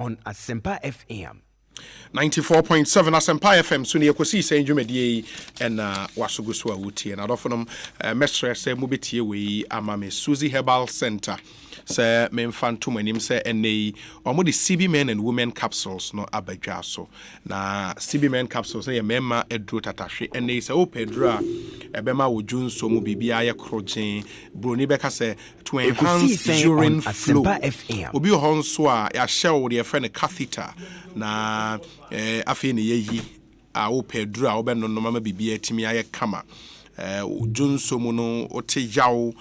on Asempa FM. 94.7 Asempa FM so ne Ekosiisen dwumadie na wasogo so awutie na dofonom mesre se mobetie we amame Suzy Herbal Center se memfantom anim se ene omo de CB men and women capsules no abadwa so na CB men capsules na ye mema edro tatahwe ene se opedro a ebema wodwunso mu bibia ye krogen broni beka se to enhance urine flow obi ho nso a ya hye de friend catheter na afi ne yeyi a opedro a obe no mama bibia timi aye kama Junso muno otejaw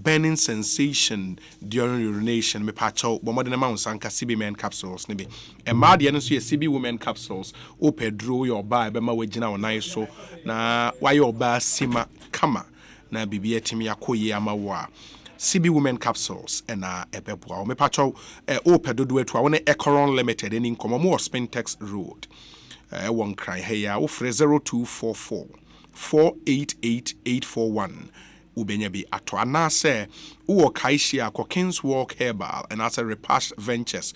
burning sensation during urination me pacho bomode na ma unsanka CB men capsules ne bi e ma de no so ye CB women capsules opedro your ba be ma wagina onan so na waye oba sima kama na bibia timi akoyi amawo a CB women capsules na ebeboa me pacho opedodo atu a wona Ecoron Limited ni nkomo mo Spintex Road won cry hey ya wo 0244 488841 ubenya bi ato anase uwo kaishia ko Kings Walk Herbal and as a Repash Ventures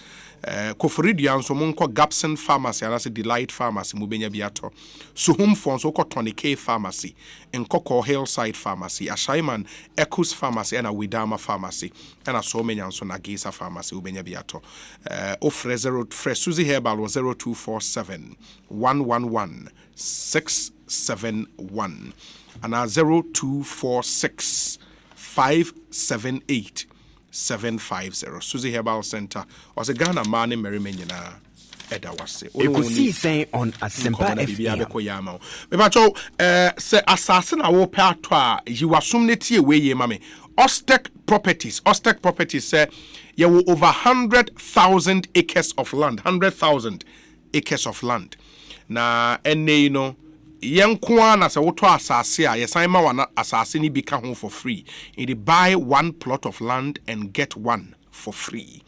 koforidia nso monko Gapson Pharmacy and as a Delight Pharmacy mubenya bi ato Suhum Fonso ko Tony K Pharmacy Nkoko Hillside Pharmacy Ashaiman Ekos Pharmacy and a Widama Pharmacy and a so many nso na Gesa Pharmacy ubenya bi ato ofre 0 Suzy Herbal was 0247 111 671 and 0246 578 750 Suzy Herbal Center or the Ghana man in Merriman Edawase. Ekosiisen on Asempa FM. Mebacho se assassin awo patwa you assume netie we ye mame. Ostek Properties say you will over 100,000 acres of land. 100,000 acres of land. Na ene no yenkwa na se woto asase a yesan ma wana asase ni bi ka ho for free. You buy one plot of land and get one for free.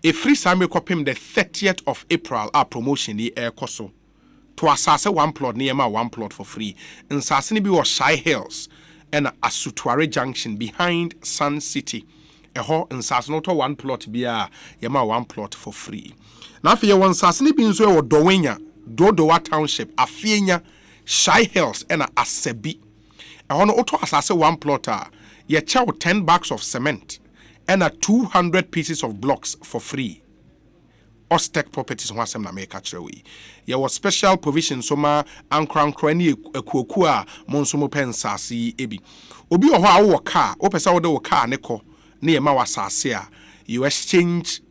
A free same kopim the 30th of April a promotion ni koso. To asase one plot ni ma one plot for free. Nsase ni bi was Shy Hills and Asutware Junction behind Sun City. Eho nsase no to one plot bia yema one plot for free. Na afia won nsase ni bi nso e wo Dowenya Dodowa Township Afienya Shy Hills and Asebi. Eho no to asase one plot a ye chew 10 bags of cement and 200 pieces of blocks for free. Ostek Properties wasem na make achrewe. Ye was special provision soma ankran ni ekuoku a monsomo pensase ebi. Obi oho a wo car, opesa wo de wo car ne ko na ye ma wasase a you exchange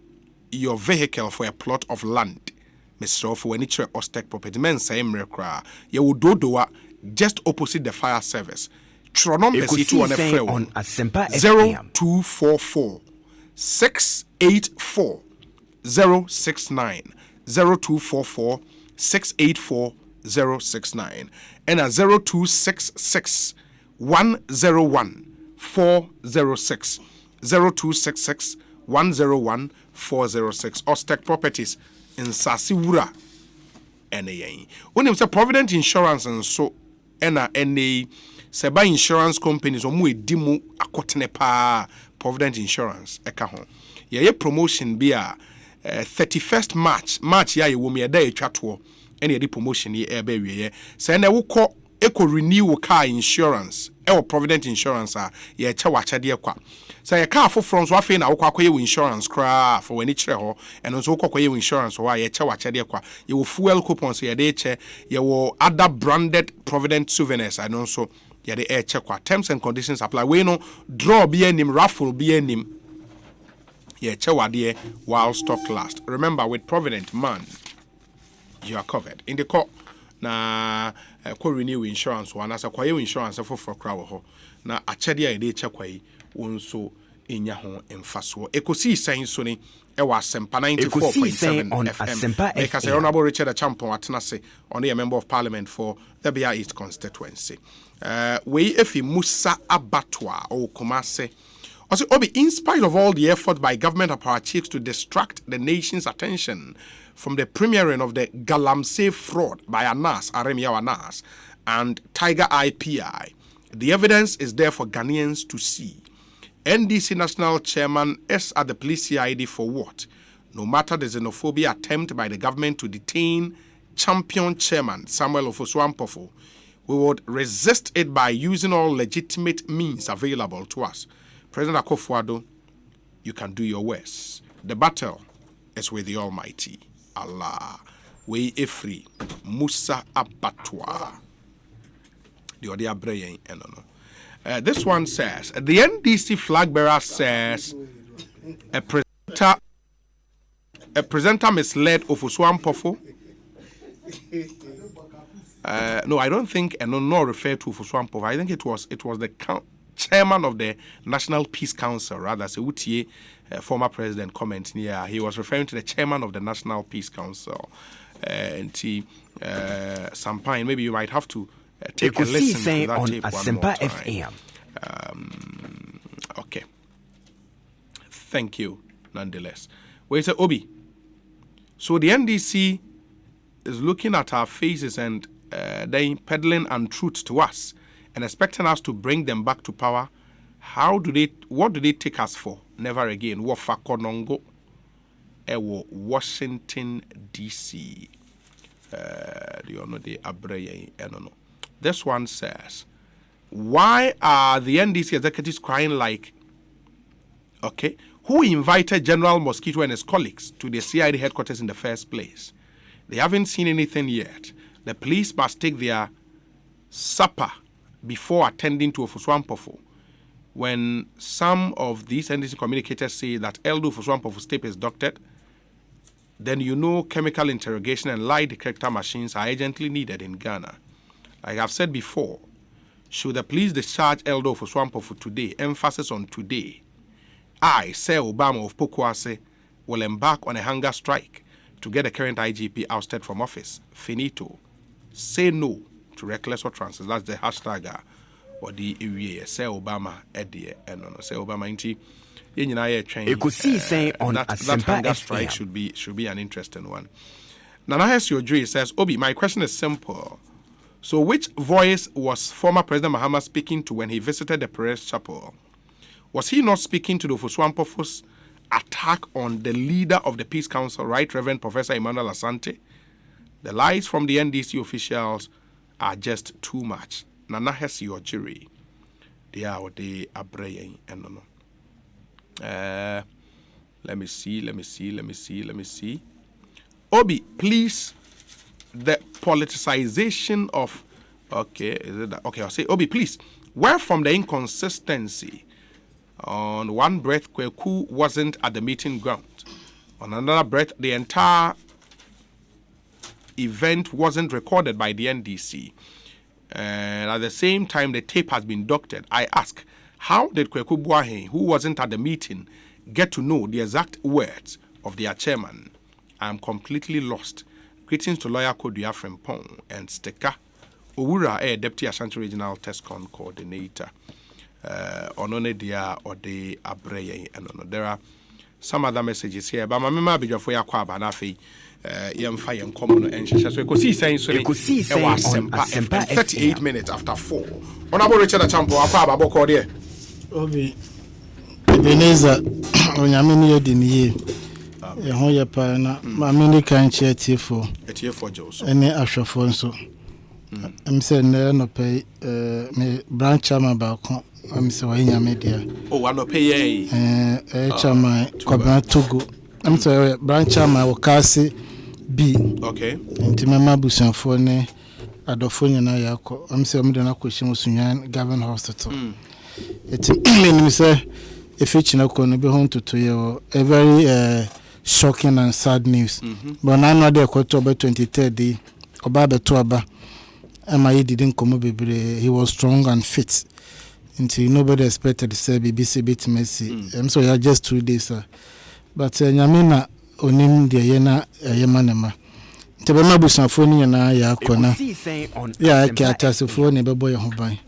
your vehicle for a plot of land. Mr. For when it's Ostek Property men say mrekra ye wo dodowa just opposite the fire service. Tronom besitu on Asempa 0244 684 069 0244 684 069 and a 0266 101 406 0266 101 406 Ostek Properties in Sasiwura ene onim say Provident Insurance and so ena ene Seba insurance companies omu edimu akotene pa Provident Insurance eka ho ye promotion bia 31st March ya ye wo me da etwato ene ye promotion ye eba wiye se na wukọ eco renew car insurance e Provident Insurance a ye che wachade kwa se ye car foforo so afi na wukọ akoye insurance kra for when kire ho eno so wukọ akoye insurance wa ye che wachade kwa ye wo fuel coupons ye de che ye wo other branded Provident souvenirs I know so yeah, the air check what terms and conditions apply. We no draw be any raffle be any. Yeah, check what there while stock last. Remember, with Provident man, you are covered. In the court, na renew insurance one as a quiet insurance for crowd ho. Na a chedia de check way one so in your home and fast war. Ekosiisen Sony. Ewa Sempa 94.7 FM. Because Honorable Richard Achampon Atenase on a member of Parliament for the Bia East constituency. We efi Musa Abatwa or Kumase. Also, Obi, in spite of all the effort by government apparatchiks to distract the nation's attention from the premiering of the Galamsey fraud by Anas, Aremia Anas, and Tiger IPI, the evidence is there for Ghanaians to see. NDC National Chairman is at the police CID for what? no matter the xenophobia attempt by the government to detain champion chairman Samuel Ofosu-Ampofo, we would resist it by using all legitimate means available to us. President Akufo-Addo, you can do your worst. The battle is with the Almighty Allah. We free Musa Abatwa. This one says, the NDC flag bearer says a presenter misled Ofosu-Ampofo. No, I don't think no referred to Ofosu-Ampofo. I think it was the chairman of the National Peace Council, rather, Sewutie, former president, comment here. He was referring to the chairman of the National Peace Council. And Sampine, maybe you might have to take a listen to that on tape one more time. Okay. Thank you, nonetheless. Wait a Obi. So the NDC is looking at our faces and they peddling untruths to us and expecting us to bring them back to power. What do they take us for? Never again. Wafakonongo. Ewo Washington DC. Do you know the Abreye? No. This one says, why are the NDC executives crying like, okay, who invited General Mosquito and his colleagues to the CID headquarters in the first place? They haven't seen anything yet. The police must take their supper before attending to Ofosu-Ampofo. When some of these NDC communicators say that Elder Ofosu-Ampofo tape is doctored, then you know chemical interrogation and lie detector machines are urgently needed in Ghana. Like I've said before, should the police discharge Elder Ofosu-Ampofo today, emphasis on today, I, Sir Obama of Pokuase, will embark on a hunger strike to get the current IGP ousted from office. Finito. Say no to reckless utterances. That's the hashtag or the area. Sir Obama, Eddie, and no, Sir Obama, Ekosiisen on that hunger strike should be an interesting one. Nana Hesi says, Obi, my question is simple. So which voice was former President Mahama speaking to when he visited the Perez Chapel? Was he not speaking to the Ofosu-Ampofo's attack on the leader of the Peace Council, Right Reverend Professor Emmanuel Asante? The lies from the NDC officials are just too much. Nana Hesi Ojiri. They are what they are praying and no. Let me see. Obi, please. The politicization of I'll say Obi, please. Where from the inconsistency? On one breath, Kweku wasn't at the meeting ground. On another breath, the entire event wasn't recorded by the NDC. And at the same time, the tape has been doctored. I ask, how did Kweku Buahe, who wasn't at the meeting, get to know the exact words of their chairman? I'm completely lost. Greetings to lawyer Kodua Frimpong and Steka Owura, Deputy Ashanti Regional TESCON Coordinator. Onone dia or the Abreye and there are some other messages here, but my member be for your kwaba na fe yemfa yen common and so Ekosiisen so Ekosiisen 38 minutes after 4. Honorable Richard Champo akwaba boko there. Obi Ebenezer onyame ne ye ho ye pa na ma me kan che etiefo Jos ene ahwefo nso say no pay me branch chairman ba ko say wa nyame dia wa no pay chairman Kwabena Togo say branch chairman wo kasi B okay nti mema busanfo ne adofo nyina yakọ say me de na kwehim Sunyan Government Hospital eti me say if it's not going to be home to you, a very shocking and sad news. But now, not the October 23rd day, Obaba Tuaba, MIA didn't come up. He was strong and fit until nobody expected to say BBC bit messy. So yeah, just 2 days, sir. But Yamina onim the Yena Yamanema. Tebema Busanfoni and I are corner. Yeah, I can't tell you for neighbor boy home by.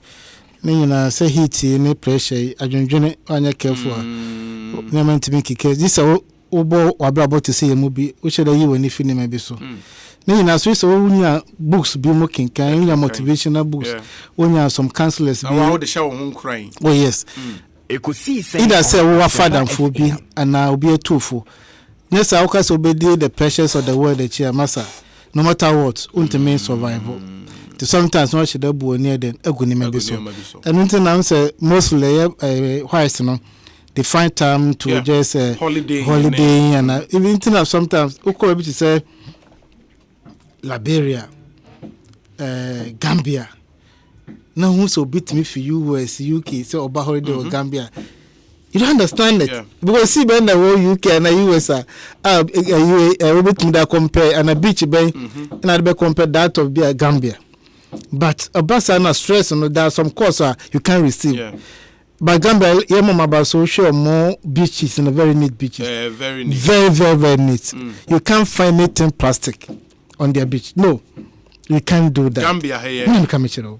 Nina say heat any pressure adwendwene anya careful na man to make case this obo about to say a movie which are you when if you maybe so Nina so unya books be moking kan unya motivational books unya some counselors be how the show home crying oh yes Ekosiisen either say we father and for be and now be a tofu Yes, I also obey the pressures of the world that you massa. No matter what, ultimate survival. To sometimes not should have been near then a good name so. And until now say mostly why they find time to just holiday and even think sometimes okay to say Liberia, Gambia. Now who so beat me for US, UK, so about holiday or Gambia. You don't understand it. Yeah. Because see when the whole UK and the US are everything that compare and a beach bay and I be compare that of the Gambia. But a bus and stress and there are some course you can receive. Yeah. But Gambia, about social more beaches and very neat beaches. Very neat. Very neat. You can't find anything plastic on their beach. No. You can't do that. Gambia here.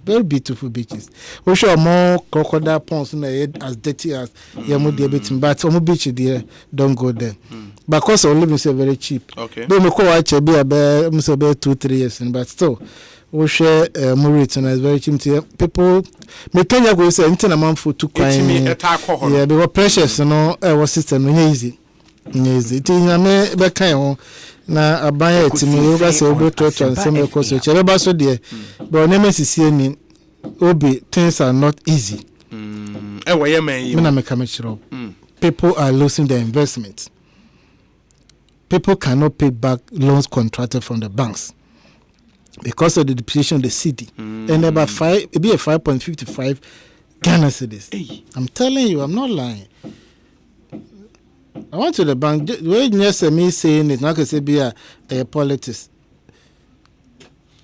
Very beautiful beaches. We show more crocodile ponds in the head as dirty as Yamu but some beach there don't go there. Because our living is very cheap. Okay. Don't go watch a beer 2-3 years but still we share more rates and it's very cheap. People me Kenya go say anything amount for 2 coin. Yeah, they were precious, you know, was system easy. Easy. It is be kind na abaya etimi yoga se obo to nsem ekoso chebe so de but na mesisi ani obi things are not easy we man na make chiro people are losing their investment. People cannot pay back loans contracted from the banks because of the depreciation of the cedi and about 5.55 Ghana cedis. I'm telling you, I'm not lying. I went to the bank. Wait, yes, me saying it. Now I can say be a politics.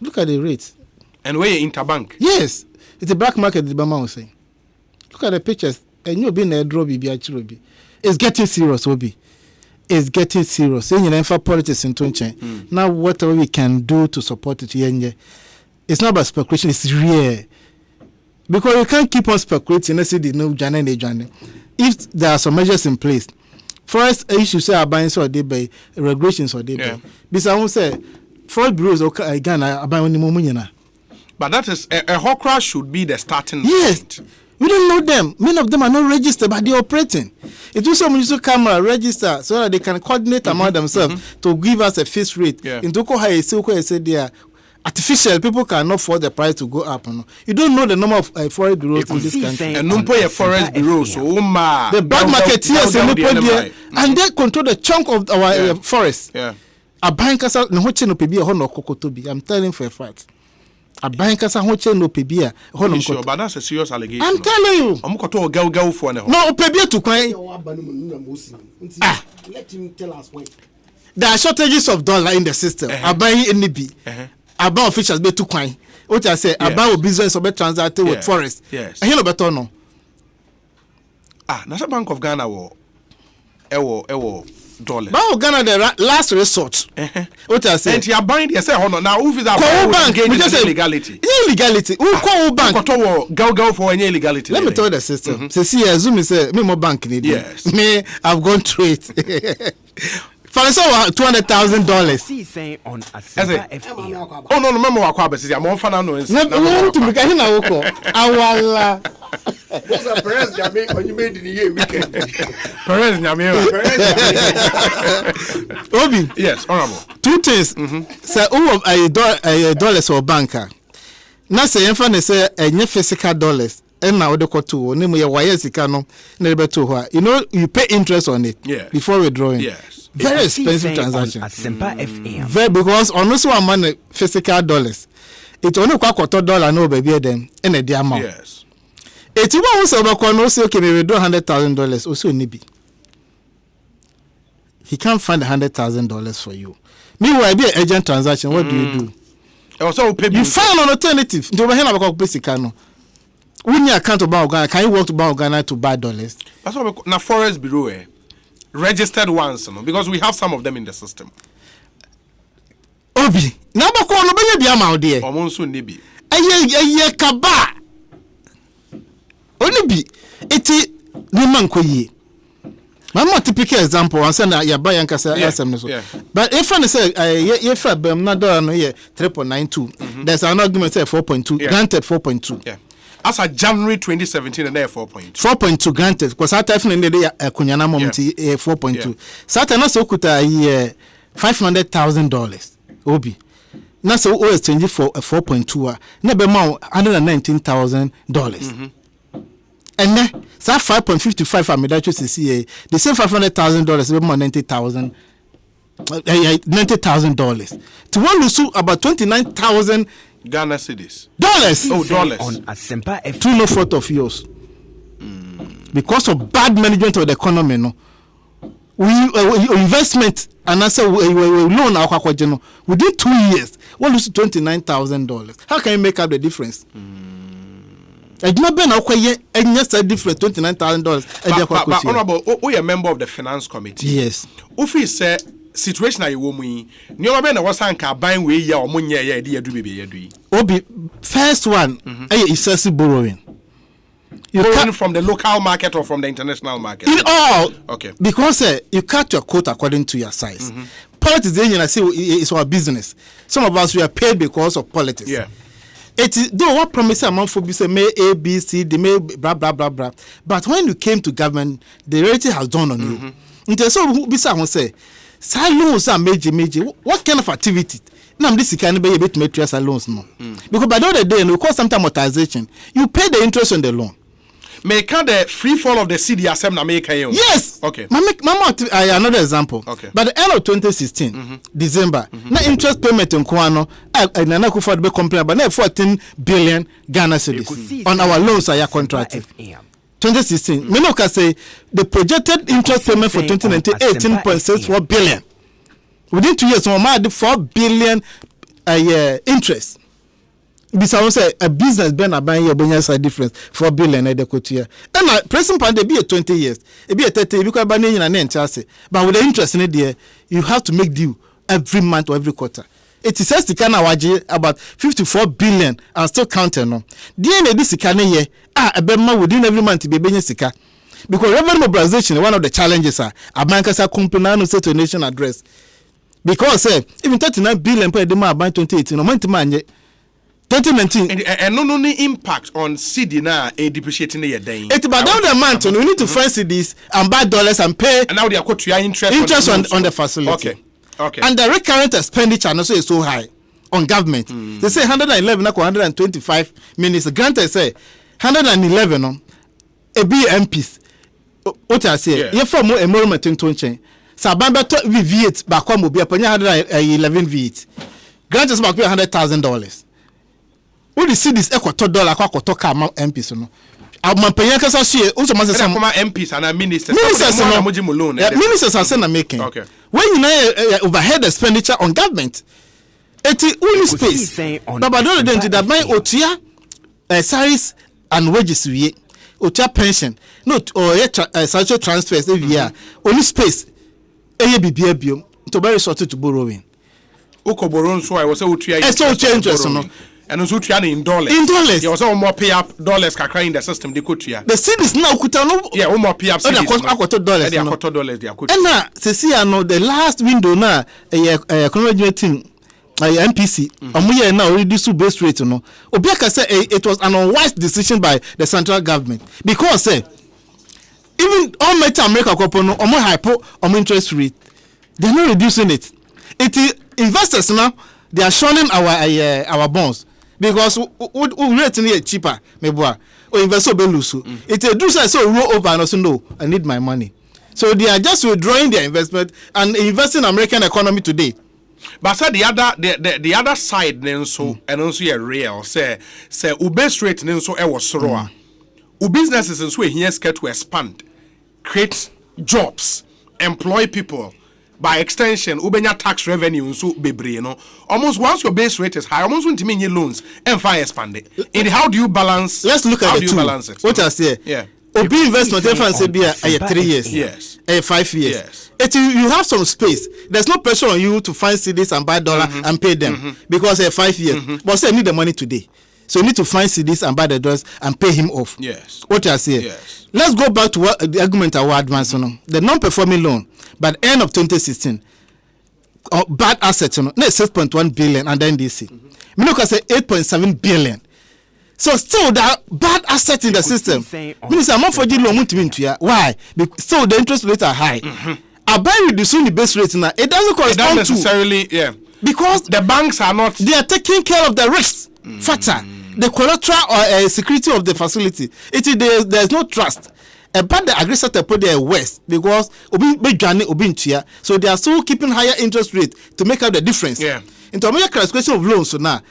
Look at the rates. And where interbank? Yes, it's a black market. The Bama was saying. Look at the pictures. And you've been a drop. It's getting serious. Obi, it's getting serious. Saying you know for politics in 20. Now whatever we can do to support it here, it's not about speculation. It's real. Because you can't keep on speculating. Let's say the no January. If there are some measures in place. First issue say buying so they by regulations or they by. Because I won't say first bureaus okay again buy only more money. But that is a hawker should be the starting point. We don't know them. Many of them are not registered, but they're operating. It will someone use a camera register so that they can coordinate among themselves to give us a fixed rate. In Toko High, said they are artificial. People cannot afford the price to go up. No? You don't know the number of forest bureaus in this country. And no pay a forest bureau, so the black market yes, and they control the chunk of our forest. Yeah. A bank has no hoche no pebia hono kokotobi. I'm telling for a fact. A bank has a hoche no pebia hono kokotobi. But that's a serious allegation. I'm telling you. I'm koto go for no. No pebia to kwai. Let him tell us when. There are shortages of dollar in the system. Abayi NB. About officials be too kind. What I say about business or be transacted with forest. Yes. I hear better no. National Bank of Ghana wo dollar. Bank of Ghana the last resort. What I say. And you are buying they say hono now who is that bank illegality. Illegality. Who call bank? Go for any illegality. Let me tell you the system. See Zoom say me more bank need. Yes. Me I've gone through it. For example, $200,000. Ekosiisen on Asempa FM. Oh no, remember what Kwabes is. I'm on fan no. No, to be kahina oko. Awala. What's a Perez Nyame when you made in the year weekend? Perez Nyame. Obi. Yes, honorable. 2 things. Say who a dollars or banker. Na say emfa say enye physical dollars. And now the kotu name ye wire sika no na be to ho. You know you pay interest on it before withdrawing. Yes. Very expensive transaction. Asempa FM. Very because on also one money physical dollars. It only $1 no baby them in a dear amount. Yes. It won't say about no say okay we withdraw $100,000 also nibi. He can't find $100,000 for you. Meanwhile, be an agent transaction. What do you do? Also, you find an alternative. Do we have a basic no? When you account to Bank of Ghana, can you walk to Bank of Ghana to buy dollars? That's what na forest bureau registered ones, no? Because we have some of them in the system. Obi, na ba ko no be bia ma ode. Omonso nibi. Eye kaba. Oni bi eti ni man ko yi. Mama typical example and say na ya buy yankasa SM so. But if I say ye fa bem na dollar no ye 3.92. There's an argument say 4.2, granted 4.2. Yeah. as of January 2017 and there 4.2. 4.2 granted because I type in the kunyana moment 4.2. Satan also could $500,000 obi. Na so o exchange for 4.2 na be ma $119,000. And then so 5.55 amida see the same $500,000 be more $90,000. To one lose about 29,000 Ghana cedis. Dollars. Oh, dollars. On Asempa FM. To no fault of yours. Because of bad management of the economy, no. We investment and also we loan our kwajeno within 2 years. What lose $29,000? How can you make up the difference? I do not be now quite any difference $29,000. But honorable, we are a member of the finance committee. Yes. Ufi said situation I woman, you know, when I was buying way ya or money ya do baby. Obi first one excessive borrowing. You borrowing from the local market or from the international market? In all. Okay. Because you cut your quote according to your size. Politics, I say, it's our business. Some of us we are paid because of politics. Yeah. It is though what promise amount for say may A, B, C, they may blah blah blah blah. But when you came to government, the reality has dawned on you. And so who be someone say, loans are major. What kind of activity? Now this can be a bit material loans no. Because by the other day, we call sometimes amortization. You pay the interest on the loan. May can the free fall of the CD assembly na make you? Yes. Okay. Mama, another example. Okay. By the end of 2016, December, na interest payment in Kwano, Nana Kufa be complain about 14 billion Ghana cedis on our loans are contracted. 2016, me can say the projected interest payment for 2019 18.64 billion. Within 2 years, we had 4 billion interest. Because say a business ben buying your bonus side difference 4 billion at the quote. And present point they be a 20 years, it be a 30 because by name and then Chelsea. But with the interest in it there, you have to make due every month or every quarter. It is says the kind of about 54 billion and still counting no. DNA this can year a bema within every month to be benye sika. Because revenue mobilization one of the challenges are a bankers are company say to nation address. Because even 39 billion per demand by 2018 no month man 2019 and no impact on CD na a depreciating the day. It's about down the month we need to find CDs and buy dollars and pay and now they are quote your interest on the facility. Okay. And the recurrent expenditure also is so high on government. They say 111 na 125 minutes. Granted say 111 no a be MPs. What I say, you for more enrollment in Tonchen. Sabamba to V8 back home will be upon 111 V8. Granted about $100,000. What you see this $1 car MPs no. My parents are here. Also, must say MPs and ministers. Ministers are saying making. Okay. When you know overhead expenditure on government, it's only space. But by the way, that my otia salaries and wages we otia pension, not or social transfers every year. Only space. Biom to very short to borrowing. Uko borrowing so I was say otia. So changes no. And also in dollars. In dollars. You also more pay up dollars kakra in the system they could here. The cities now could no. Yeah, more pay up cities. $1 They are $1 they are could. And now see no the last window now economic team MPC omuye now reduce base rate no. Obiaka say it was an unwise decision by the central government because even all Meta America no omo hypo omo interest rate they are not reducing it. It is investors now they are shunning our bonds. Because we rate it cheaper, maybe or investor be lose. It a do so roll over and also no, I need my money. So they are just withdrawing their investment and investing in American economy today. But say the other side then so and also a real say base rate then so was so businesses and so here scared to expand, create jobs, employ people. By extension, ubenya tax revenue so bebre, you know. Almost once your base rate is high, almost won't mean your loans and fire expand it. And how do you balance? Let's look at how the do you two. Balance it? What I say? Yeah. Obi investment say be 3 years. Yes. 5 years. Yes. You have some space. There's no pressure on you to find CDs and buy dollar and pay them because 5 years. But say you need the money today. So you need to find CDs and buy the dollars and pay him off. Yes. What I say? Yes. Let's go back to what the argument I was advancing on. The non-performing loan by the end of 2016. Bad assets, 6.1 billion and then DC. Me look at say 8.7 billion. So still that bad asset in the system. Minister, I'm not for the loan to why? So the interest rates are high. I buy reducing the base rate now. It doesn't correspond necessarily, yeah. Because the banks are not. They are taking care of the risk factor, the collateral or security of the facility. There's no trust. But the aggressor put their west because so they are still keeping higher interest rate to make up the difference. Yeah. In terms of calculation of loans, so now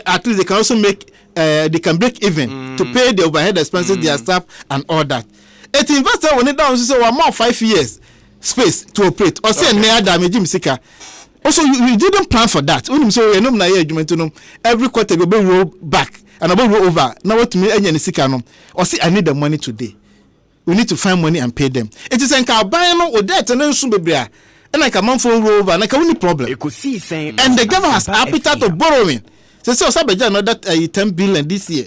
at least they can also make they can break even to pay the overhead expenses, their staff and all that. It investor when it down so one more 5 years space to operate or say near damage sika. Also you didn't plan for that. When you say no na every quarter go roll back and about roll over. Now what to me any sika no or say I need the money today. We need to find money and pay them. It is enka buy no or debt and then soon be and like a month for roll over and like a problem. Ekosiisen And the government has appetite of borrowing. So Sabeja know that 10 billion this year.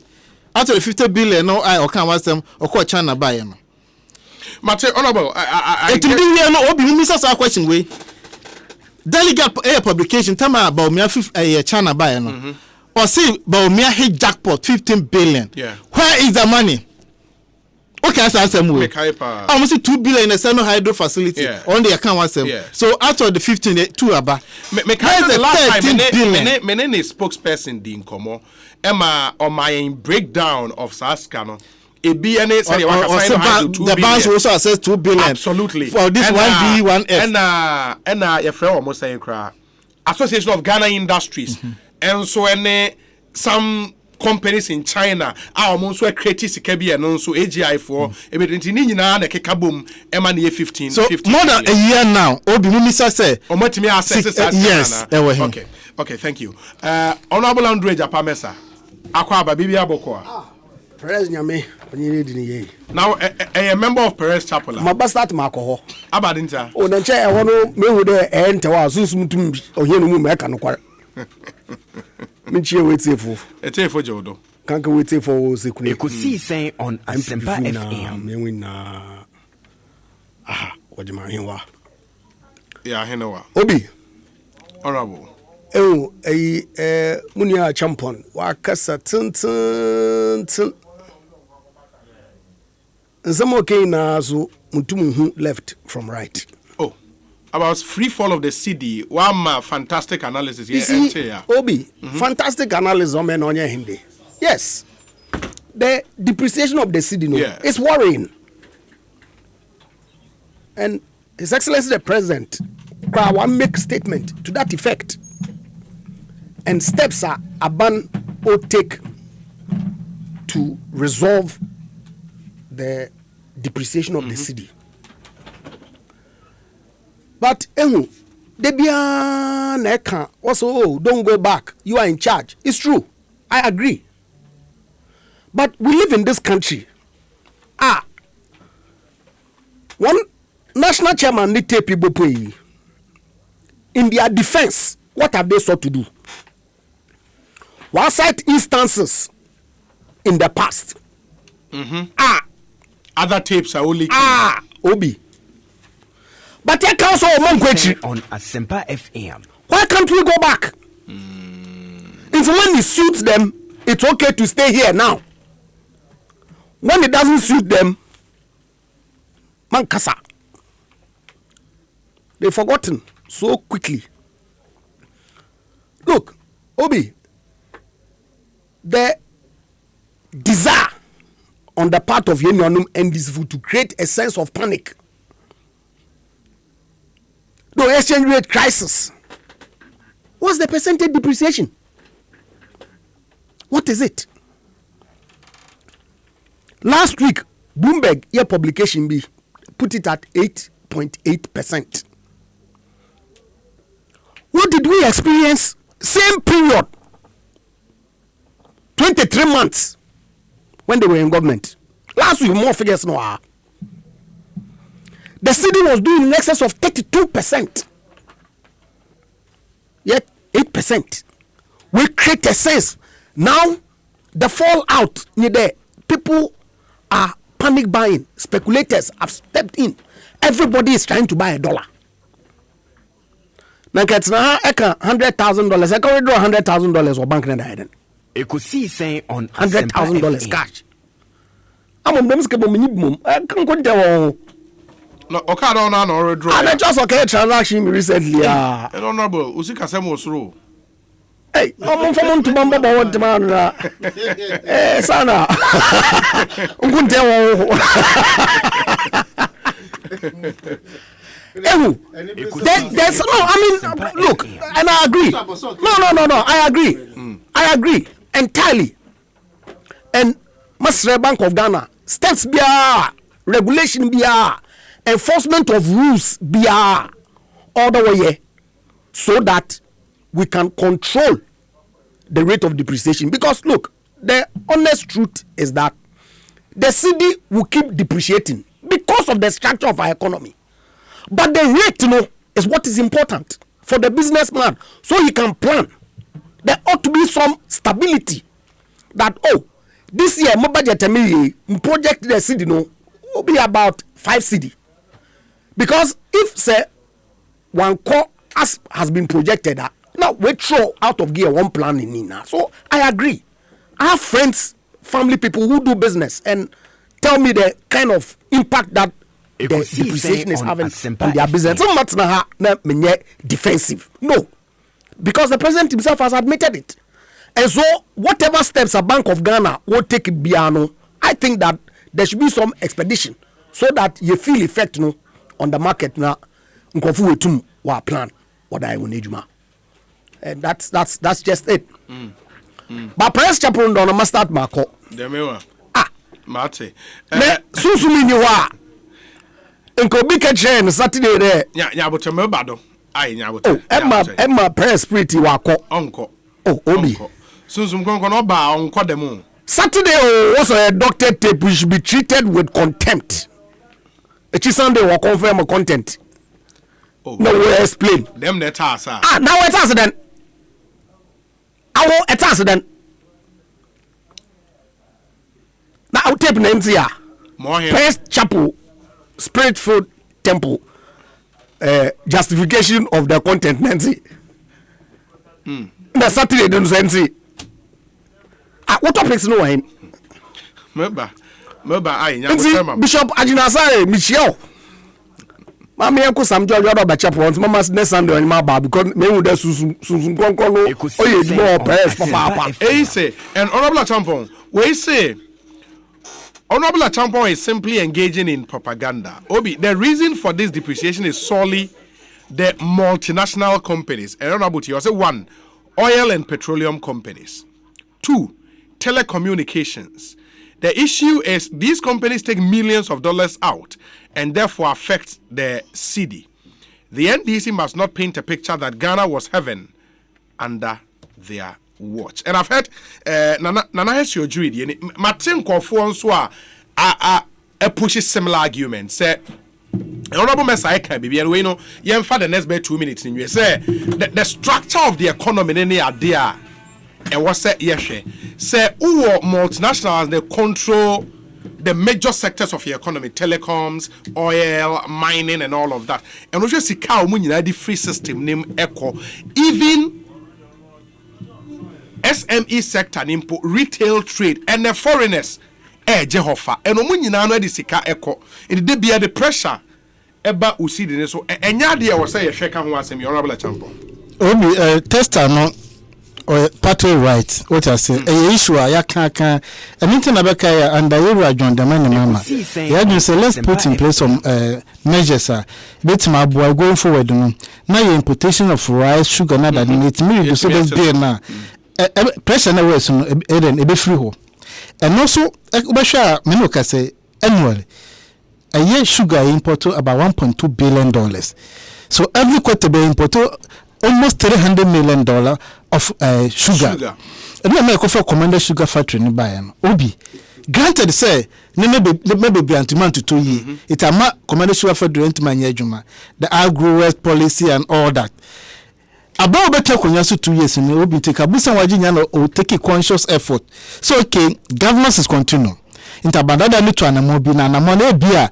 Out of the 50 billion, no, I or can't watch them or call China buy them. Mate, honorable, I to be here, no, Obi, Mrs. Our question way. Delegate air publication, tell me about me China buy no. Or say about me hit jackpot 15 billion. Yeah. Where is the money? Okay, I answer more. Almost 2 billion in a semi hydro facility on the account was so out of the 15, 2 about. Me kind the last time me spokesperson di nkomo Emma on my breakdown of Saskano. The banks also assess 2 billion. Absolutely. For this 1B, 1F. And your friend almost saying Association of Ghana Industries. And so some companies in China are almost where creative sikabi and also AGI for everything in na kekabum emani 15 so 15 more than a year now Obi Mumisa say omatimi access yes okay thank you honorable Andre Japamesa akwa babibi aboko Perez nyame onye di ni ye now a member of Perez Chapel ma bastard ma ko ho abadinta o na nche e ho no mehu de ente wa sunsun tum ohie no mu ma ka no kware Minchie waiting for. A tape for Jodo. Can't wait for Secret. Ekosiisen on Asempa FM. Me win what do you mean? Yeah, I know. Obi. Honorable. Oh, Munia champion. Wakasa tin. And some okay na so mutumu left from right. About free fall of the CD, one fantastic analysis here. Obi, fantastic analysis on Onye Hindi. Yes, the depreciation of the CD is worrying, and His Excellency the President one make statement to that effect, and steps are aban or take to resolve the depreciation of the CD. But Debian Eka also don't go back. You are in charge. It's true. I agree. But we live in this country. One national chairman need take people pay. In their defense, what have they sought to do? One cite instances in the past. Other tapes are only Obi. But I can't so on Asempa FM. Why can't we go back? If when it suits them, it's okay to stay here now. When it doesn't suit them, mankasa. They've forgotten so quickly. Look, Obi, the desire on the part of Yenionum and this food to create a sense of panic. The exchange rate crisis. What's the percentage depreciation? What is it? Last week, Bloomberg, your publication B, put it at 8.8%. What did we experience? Same period, 23 months, when they were in government. Last week, more figures now. The city was doing in excess of 32%. Yet 8%. We create a sense. Now, the fallout, people are panic buying. Speculators have stepped in. Everybody is trying to buy $1. Now, it's now $100,000. I can withdraw $100,000 or bank. Ekosiisen on $100,000 cash. I'm on them skip minimum. I can't go there. No, okay, I don't know. And I just okay transaction recently. Honorable, Usika Semos Row. Hey, I'm from to Bamba what man. Eh, sana. Unkunte there's no, I mean, look, and I agree. No, I agree entirely. And Master Bank of Ghana, steps biya, regulation biya, enforcement of rules biya, all the way, so that we can control the rate of depreciation. Because look, the honest truth is that the cedi will keep depreciating because of the structure of our economy. But the rate, is what is important for the businessman, so he can plan. There ought to be some stability that, this year my budget project the cedi will be about 5 cedi. Because if say one core has been projected, now we throw out of gear one plan in now. So I agree. I have friends, family people who do business and tell me the kind of impact that the depreciation is having on their business. So much na defensive. No. Because the president himself has admitted it. And so whatever steps a Bank of Ghana will take biano, I think that there should be some expedition so that you feel effect on the market now. Wa plan what I will need. And that's just it. But Prince Chapel don't must start Marco. Mate. Susumi ni wa. Enko bi catch Saturday there. Yeah, but Mebado. Emma press pretty wako. Uncle. Obi. Susum no ba unko demo. Saturday was a doctor tape which should be treated with contempt. It's Sunday will confirm a content. No way explain. Them the task. Now it's accident. It's accident. Now I'll tape names here. Praise Chapel, Spirit Food Temple, justification of the content, Nancy. The Saturday don't say. What topics no one? Member, Bishop Ajinasare, Michelle. Mami yanko Sam George odo ba chapel on mama next Sunday on my bar because me would susun konkon no oye more prayers papa. Say and honorable champion, we say honorable champion is simply engaging in propaganda. Obi, the reason for this depreciation is solely the multinational companies. And honorable you say 1, oil and petroleum companies. 2, telecommunications. The issue is these companies take millions of dollars out and therefore affect the cedi. The NDC must not paint a picture that Ghana was heaven under their watch. And I've heard Nana has your jury. Martin Kofo also pushes similar arguments. Say Honorable Messiah can be and we know for the next 2 minutes in you say the structure of the economy in the idea. And what say yes, say who multinationals they control the major sectors of the economy, telecoms, oil, mining, and all of that. And we just see how the free system name Eco, even SME sector, retail trade, and the foreigners, Jehovah, and Omunina the Sika Eco, it did be the pressure about Usidi. So, and Yadia was say a shake and was a honorable champion. Obi, tester no. Or party rights, what I say, a issue I can't, and Intanabaka and the John the money, Mama. Yeah, you say, let's put in place some measures, bet my boy going forward. Now, importation of rice, sugar, not that it's me, so there's there now. Pressure never is a be free. And also, Basha Menoka say, annually, a year sugar import about $1.2 billion. So every quarter be import almost $300 million of sugar. And then I go for Commander Sugar Factory in Bayern. Obi, granted, say, maybe be anti-man to 2 years. It's a Commander Sugar Factory into my yajuma, the agro-west policy and all that. About better konyasu 2 years in Obi take a busan wajinyano or take a conscious effort. So okay, governance is continuing. Intabandada ni to anamobina na money bia.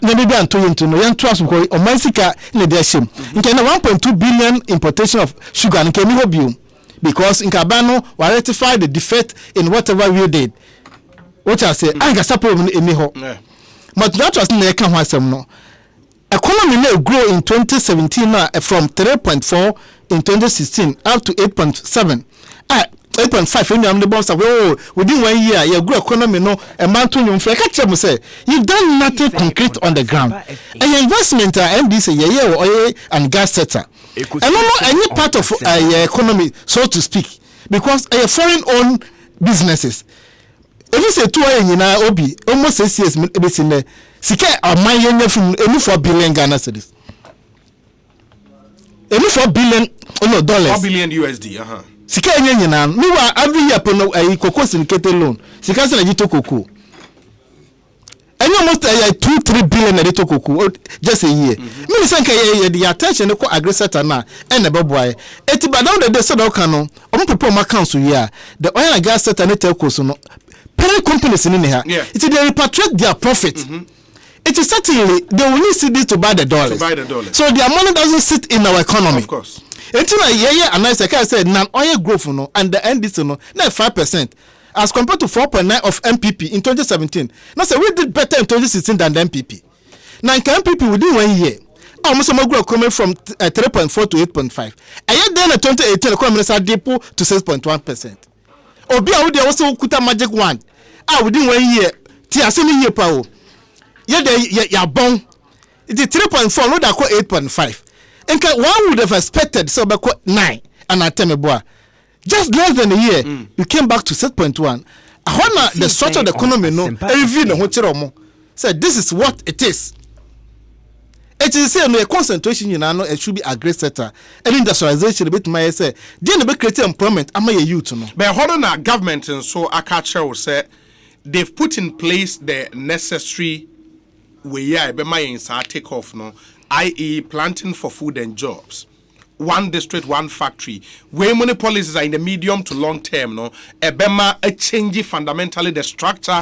Maybe I'm told you to know young trust because Omansika in the shame. You can 1.2 billion importation of sugar and can you because in Cabano we rectify the defect in whatever we did. What I say, I got problem in the but that was near Kamwasem no. Economy now grow in 2017 now from 3.4 in 2016 up to 8.7. 8.5 in the boss within 1 year you grow economy no a man to you catch them say you've done nothing concrete on the ground. An investment MDC oil and gas sector. And no any part of economy, so to speak, because a foreign owned businesses. If you say 2 years in Obi, almost 6 years, it's in there. Sika or my young from 4 billion Ghana cedis. 4 billion, no dollars. 4 billion USD. Sika yenye na no every year pono cocoa syndicated loan. Sika se na jito cocoa. And almost 2-3 billion na jito cocoa just a year. Me say ke the attention ko aggressor na and the boy. Eti ba down the day so do kan no. Omo people ma council here. The oil and gas sector na telco so no. Parent companies in here. It they repatriate their profit. It is certainly they will need cities to buy the dollars. So their money doesn't sit in our economy. Of course. It's like and I said non-oil growth no and the NDC no 5% as compared to 4.9 of MPP in 2017. Now say we did better in 2016 than the MPP. Now MPP within 1 year almost some growth coming from 3.4 to 8.5. And yet then in 2018 the economy started dip to 6.1%. Obi a we also kuta magic wand. Within 1 year ti asemi year pa o. Ya bon. It is 3.4 no da ko 8.5. And one would have expected so about 9 and I tell me boy. Just less than a year, we came back to 6.1. I want the structure of the economy no review the hotel said this is what it is. It is say no concentration you know it should be a great sector. And industrialization a bit my say then be create employment am a youth no. But hold on our government and so Akacha will say they've put in place the necessary way be my take off no, i.e. planting for food and jobs. One district, one factory. Where money policies are in the medium to long term, no, ebema a change fundamentally the structure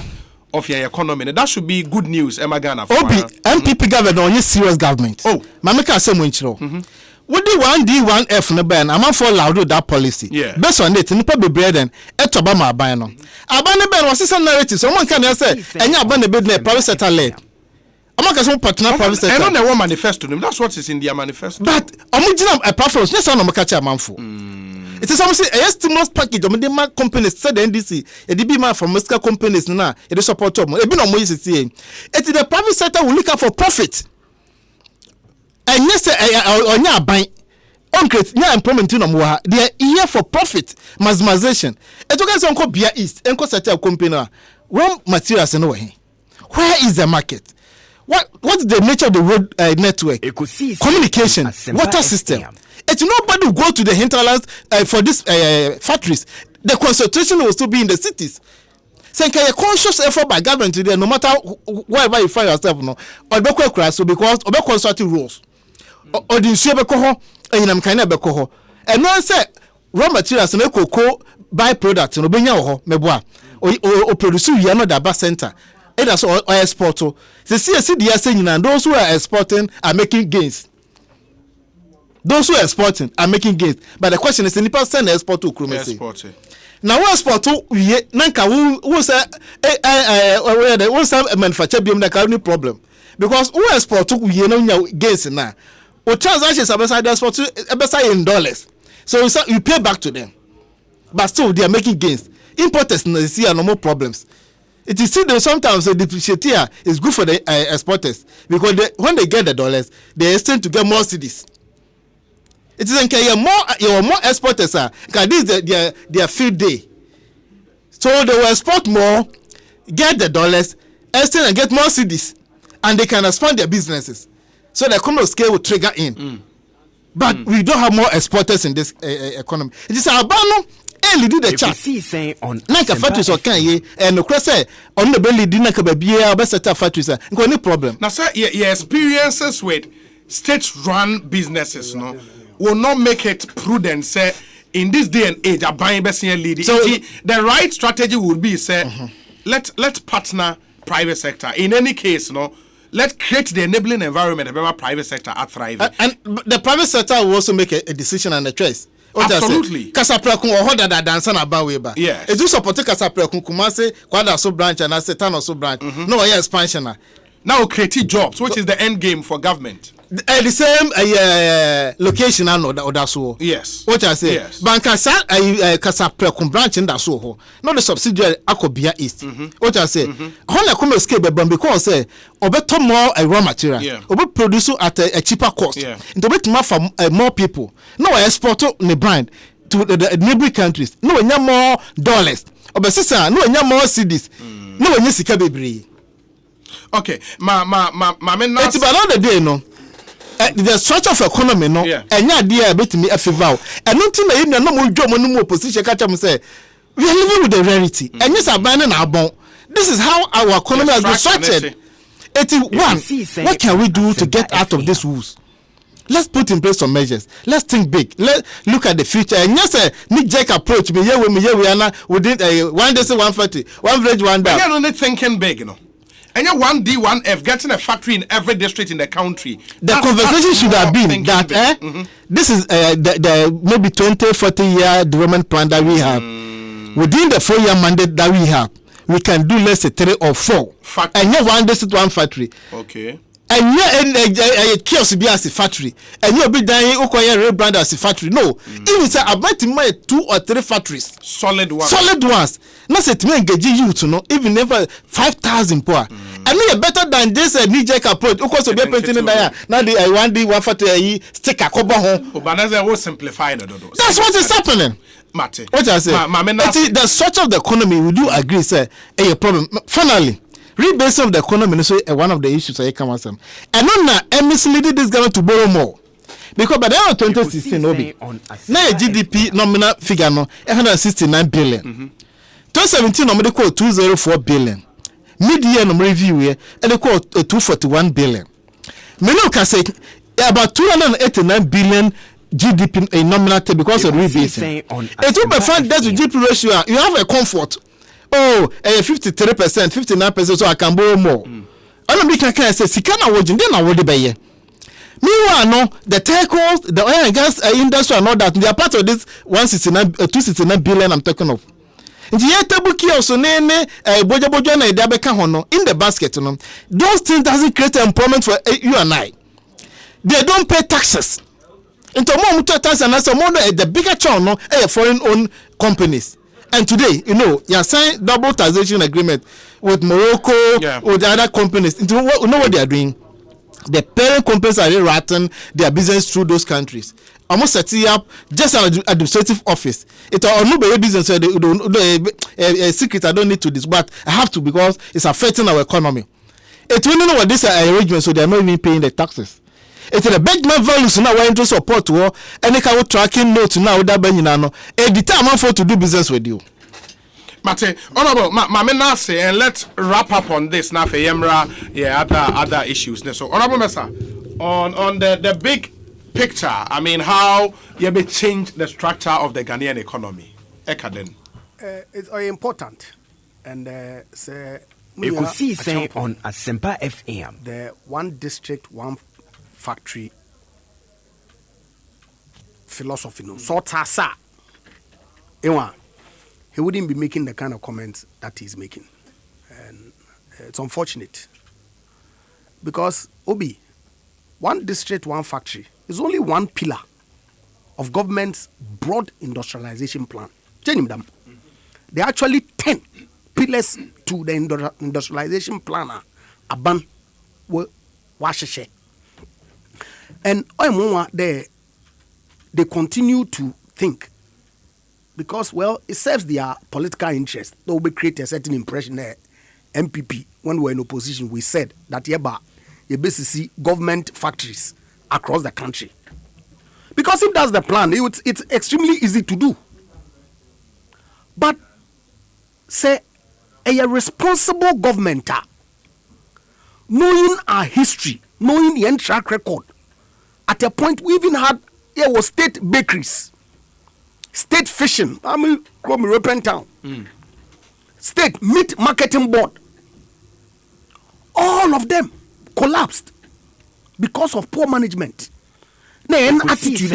of your economy. That should be good news, Emma Ghana. Obi, MPP government on serious government. Oh, Mamaka say munchiro. What do 1D1F no ban? I'm for loud that policy. Yeah. Based on it, no be bread and etobama abano. Abane ben was some narrative. Someone can say, and ya abane business private sector led. I'm not going to partner private sector. I don't know what manifesto them. That's what is in their manifesto. But original apart from yes, I'm not catch a man for. It is something a stimulus package. The companies said the NDC, a DB man from Mexico companies now. It is support them. It be no more easy saying. It is the private sector will look out for profit. And yes, on your buy on create new employment in Amwa. They are here for profit maximization. It took us on Bia East and Costa company. Raw materials anyway. Where is the market? What's the nature of the road network? Ekosiisen Communication, water system. It's nobody will go to the hinterlands for these factories. The concentration will still be in the cities. So, a conscious effort by government today, no matter wherever you find yourself, no, or so because of constructive rules, or the Shebeko, and I'm kind of Bekoho. And no say raw materials and cocoa byproducts, and Obenya Meboa, or produce another bus center. It is all export. So see they are saying and those who are exporting are making gains. Those who are exporting are making gains. But the question is, the people send export to Krumasi. Now what export to we nanka who say who say manufacture be no problem because who export to we no gains now. Or transactions are beside export to in dollars. So you pay back to them. But still they are making gains. Importers see no more problems. It is still sometimes the depreciate here is good for the exporters because when they get the dollars, they extend to get more cities. It is more exporters are because this is their field day. So they will export more, get the dollars, extend and get more cities, and they can expand their businesses. So the economic scale will trigger in. But we don't have more exporters in this economy. It is our banner. Lead the chat. Like a factory so can ye and no say on the belly dinner kabia best set factories. No problem. Now, sir, your experiences with state-run businesses, no, will not make it prudent. Say in this day and age, a buying best lead. So the right strategy would be say, let's partner private sector. In any case, no. Let's create the enabling environment about private sector at thriving. And the private sector will also make a decision and a choice. Absolutely. Kasaprekun or hold that dance na ba we ba. Yes. It do support Kasaprekun Kumase kwada so branch and I say Tano so branch. No, yeah, expansion na. Now create jobs, which is the end game for government. The same location and or so. Yes. What I say? Yes. Bankasa Kasaprekun branch in that so. Not the subsidiary Akobia East. What I say? How na come escape because say obeto more raw material. Yeah. Obe produce at a cheaper cost. Yeah. Into bet for more people. No export the brand to the neighboring countries. No enya more dollars. Obesisa no enya more cedis. No enya sika bebre. Okay. Ma men It's about the day no. The structure of economy no enya dia betimi afeval. And nothing na you no mo dwo no mo position catch am say we are living with the rarity. And yes abandon na abon. This is how our economy has been structured. 81. What can we do to get out of this woes? Let's put in place some measures. Let's think big. Let's look at the future. And yes, knee-jerk approach. Me here we are now within 1 day, 140, 1 village, 1 down. You're only thinking big, you know. And you're 1D, 1F, getting a factory in every district in the country. The conversation should have been that this is the maybe 20, 40-year development plan that we have. Within the 4-year mandate that we have, we can do less than 3 or 4. And yeah, 1 district, 1 factory. Okay. And yeah, kiosk be as a factory. And you'll be dying, real brand as a factory. No, even say about to my 2 or 3 factories. Solid ones. Solid ones. Not say to me engage you to know, even never 5,000 poor. I mean, better than this knee-jerk approach. Of course, we're painting in there. Now the 1D, 1 factory, stick a cover home. But that's simplifying. That's what is happening. Mate. What I say? The structure of the economy, we do agree, say, a problem. Finally, rebasing of the economy is one of the issues I come as them. And not misleading this government to borrow more. Because by the end of 2016, now GDP nominal figure no 169 billion. 2017 nominal quote 204 billion. Mid-year number review here, and they quote 241 billion. Many can say about 289 billion GDP in nominal term because of rebasing. It will be found that the GDP ratio you have a comfort. Oh, 53%, 59%, so I can borrow more. I don't make a say, Sikana Wajin, then I would be. Meanwhile, no, the telcos, the oil and gas industry, and all that, they are part of this 269 billion I'm talking of. In the table kiosk, Boja and Dabeka Hono in the basket, those things doesn't create employment for you and I. They don't pay taxes. Into more tax and as a more the bigger channel, foreign owned companies. And today, you know, you are signing double taxation agreement with Morocco, with the other companies. You know what they are doing? The parent companies are really ratting their business through those countries. Almost setting up just an administrative office. It's a no business. A secret I don't need to this, but I have to because it's affecting our economy. It's really know what this arrangement, so they are not even paying the taxes. It's a big man values now we're into support to any kind of tracking notes now that Benino. The time I'm for to do business with you. Mate, honorable, Nase, and let's wrap up on this now for Yemra, other issues. So, honorable Mesa, on the big picture, I mean, how you may change the structure of the Ghanaian economy. Ekaden. It's very important. And say, Ekosiisen on Asempa FM. The 1 district, 1 factory philosophy. No, so tasa. He wouldn't be making the kind of comments that he's making. And it's unfortunate. Because, Obi, 1 district, 1 factory is only 1 pillar of government's broad industrialization plan. There are actually 10 pillars to the industrialization plan. Aban, Washeshe. And they continue to think. Because, well, it serves their political interest. They will create a certain impression there. MPP, when we were in opposition, we said that you basically see government factories across the country. Because if that's the plan, it's extremely easy to do. But, say, a responsible government, knowing our history, knowing the end track record, at a point we even had, was state bakeries. State fishing, European town. State meat marketing board. All of them collapsed because of poor management. Then attitude,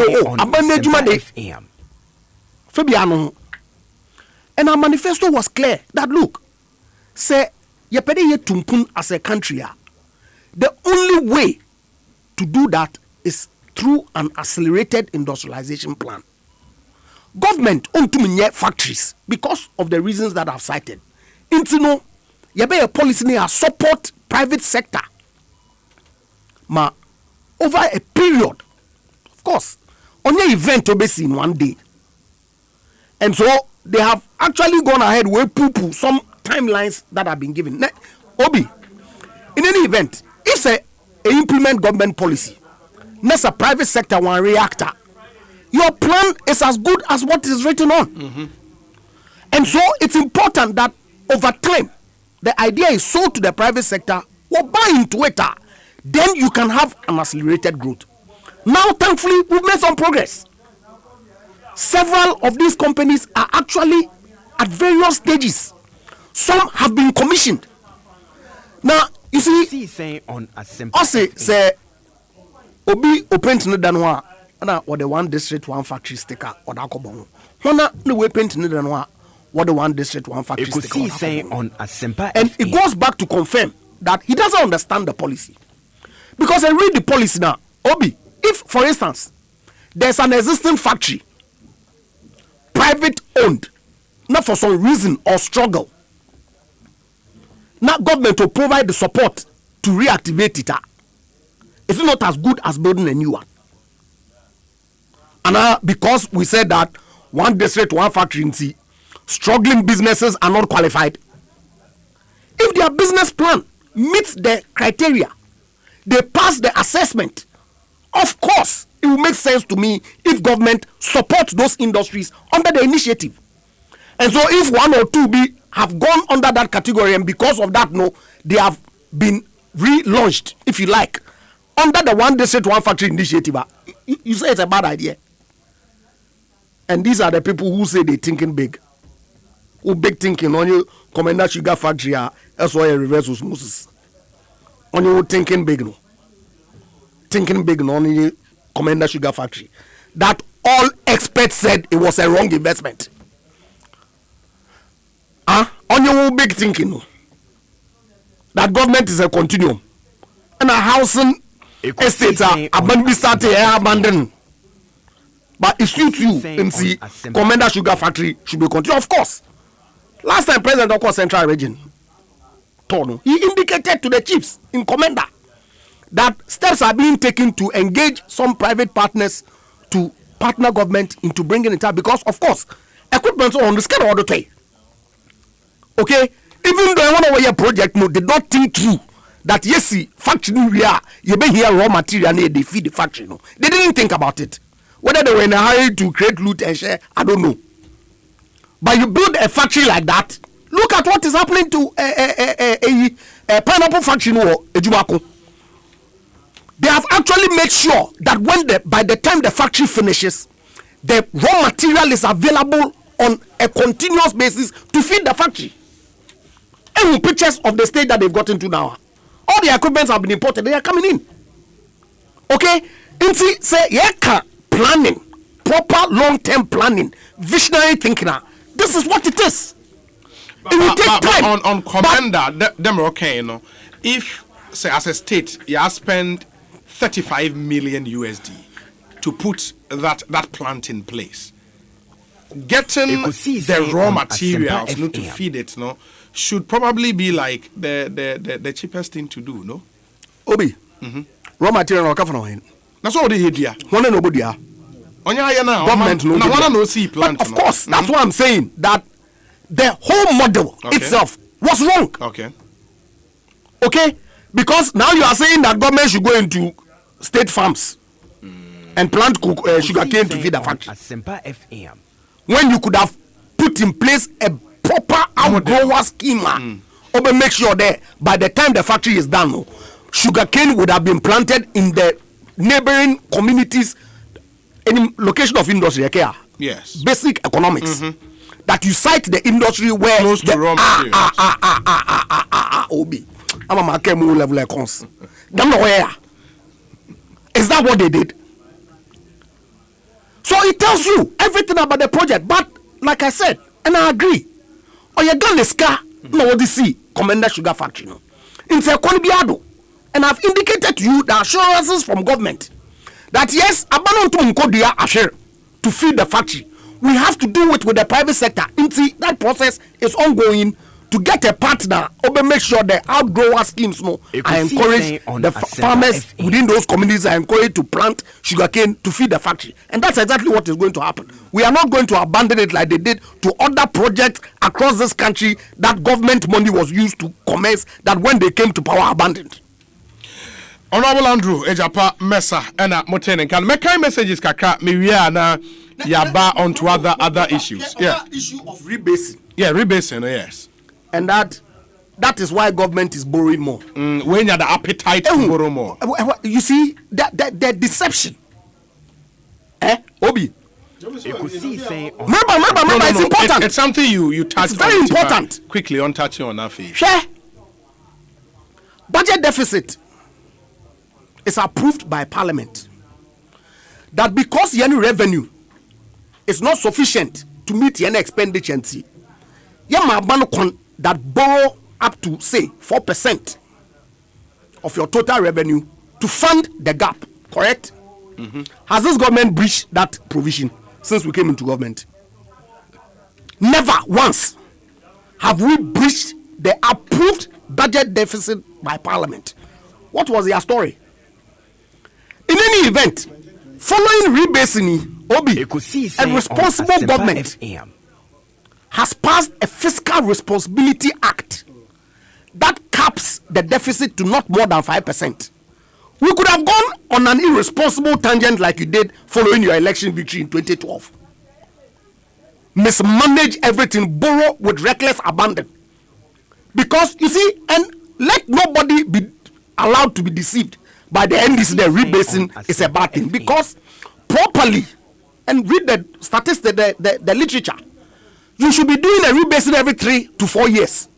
Fabiano. And our manifesto was clear that look, say yepede ye tumpun as a country. The only way to do that is through an accelerated industrialization plan. Government own to many factories because of the reasons that I've cited. Intino, yebe a policy near support private sector. Ma over a period, of course, on your event to be seen one day. And so they have actually gone ahead with poo some timelines that have been given. Obi, in any event, if a implement government policy, not a private sector one reactor, your plan is as good as what is written on. And so it's important that over time, the idea is sold to the private sector or buy into it. Then you can have an accelerated growth. Now, thankfully, we've made some progress. Several of these companies are actually at various stages. Some have been commissioned. Now, you see, say, Obi open to the or the one district, one factory sticker, or the Akobon. Hona, no way painting the what the one district, one factory sticker. And it goes back to confirm that he doesn't understand the policy. Because I read the policy now, Obi, if, for instance, there's an existing factory, private owned, not for some reason or struggle, now government will provide the support to reactivate it. It's not as good as building a new one. And because we said that one district, one factory in sea, struggling businesses are not qualified. If their business plan meets the criteria, they pass the assessment, of course, it will make sense to me if government supports those industries under the initiative. And so if one or two have gone under that category and because of that, no, they have been relaunched, if you like, under the one district, one factory initiative, you say it's a bad idea. And these are the people who say they're thinking big. Who big thinking on you, Commander Sugar Factory, that's why reverse osmosis. On you thinking big, no. Thinking big, no, on you Commander Sugar Factory. That all experts said it was a wrong investment. On your big thinking, no. That government is a continuum. And a housing estates are abandoned. But it suits you and see Commander Sugar Factory should be continued. Of course. Last time President of Central Region, Tono, he indicated to the chiefs in Commander that steps are being taken to engage some private partners to partner government into bringing it up because, of course, equipment on the scale of the day. Okay? Even though one of your project no, did not think through that yes, factory we are, you be here raw material and they feed the factory. No, they didn't think about it. Whether they were in a hurry to create loot and share, I don't know. But you build a factory like that. Look at what is happening to a pineapple factory in Ejumako. They have actually made sure that by the time the factory finishes, the raw material is available on a continuous basis to feed the factory. And pictures of the state that they've gotten to now. All the equipments have been imported. They are coming in. Okay? And see, say, planning, proper long-term planning, visionary thinking. This is what it is. It will take time. On Commander, them okay, you know. If, say, as a state, you have spent 35 million USD to put that plant in place, getting the raw materials to feed it, no, should probably be like the cheapest thing to do, no? Obi, raw material no come from. That's all they here. One nobody. Government plant. Of course, that's what I'm saying. That the whole model itself was wrong. Okay, because now you are saying that government should go into state farms and plant sugarcane to feed the factory. When you could have put in place a proper outgrower schema, or make sure that by the time the factory is done, sugarcane would have been planted in the neighboring communities. Any location of industry, okay? Yes. Basic economics. That you cite the industry where close to raw materials. Obi. I'm a market level like cons. Don't know where. Is that what they did? So it tells you everything about the project. project. But like I said, and I agree, or you got the scar, no what you see, Commander Sugar Factory, no. In Sekwanibiado, and I've indicated to you the assurances from government that yes, Abanon to Nkodia Asher to feed the factory. We have to do it with the private sector. That process is ongoing to get a partner or make sure the outgrower schemes I encourage the farmers within those communities are encouraged to plant sugarcane to feed the factory. And that's exactly what is going to happen. We are not going to abandon it like they did to other projects across this country that government money was used to commence that when they came to power abandoned. Honorable Andrew Ejapa Mesa and Motene can make messages kaka me na yaba onto other issues. Yeah. Issue of rebasing. Yeah, rebasing, yes. And that is why government is borrowing more. When you have the appetite to borrow more. You see, the deception. Obi. Remember, it's important. It's something you touch. It's very important. Quickly on touching on that. Share. Budget deficit is approved by Parliament. That because any revenue is not sufficient to meet any expenditure, that borrow up to say 4% of your total revenue to fund the gap, correct? Mm-hmm. Has this government breached that provision since we came into government? Never once have we breached the approved budget deficit by Parliament. What was their story? In any event, following rebasing, Obi, a responsible government has passed a Fiscal Responsibility Act that caps the deficit to not more than 5%. We could have gone on an irresponsible tangent like you did following your election victory in 2012. Mismanage everything, borrow with reckless abandon. Because, you see, and let nobody be allowed to be deceived by the NDC, the rebasing is a bad thing. Because properly, and read the statistics, the literature, you should be doing a rebasing every 3 to 4 years.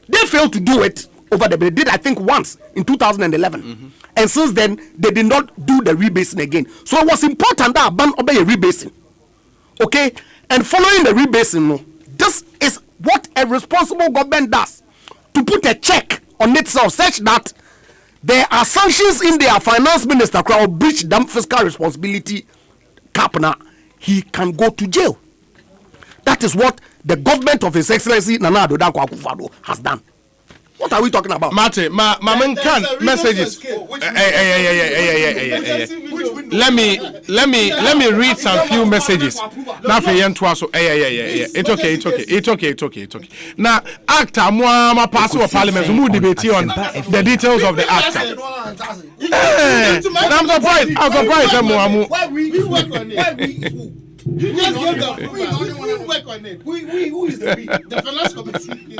They failed to do it over they did, I think, once in 2011. Mm-hmm. And since then, they did not do the rebasing again. So it was important that ban obey a rebasing. Okay? And following the rebasing, this is what a responsible government does. To put a check on itself such that there are sanctions in their finance minister who breach the fiscal responsibility cap now. He can go to jail. That is what the government of His Excellency Nana Addo Dankwa Akufo-Addo has done. What are we talking about? Mate, my man can messages. Let me read some few messages. Now for It's okay. Now actor mo pass of parliament we debate on the details of the actor. I'm surprised. Why we work on it? We work on it. Who is the finance committee?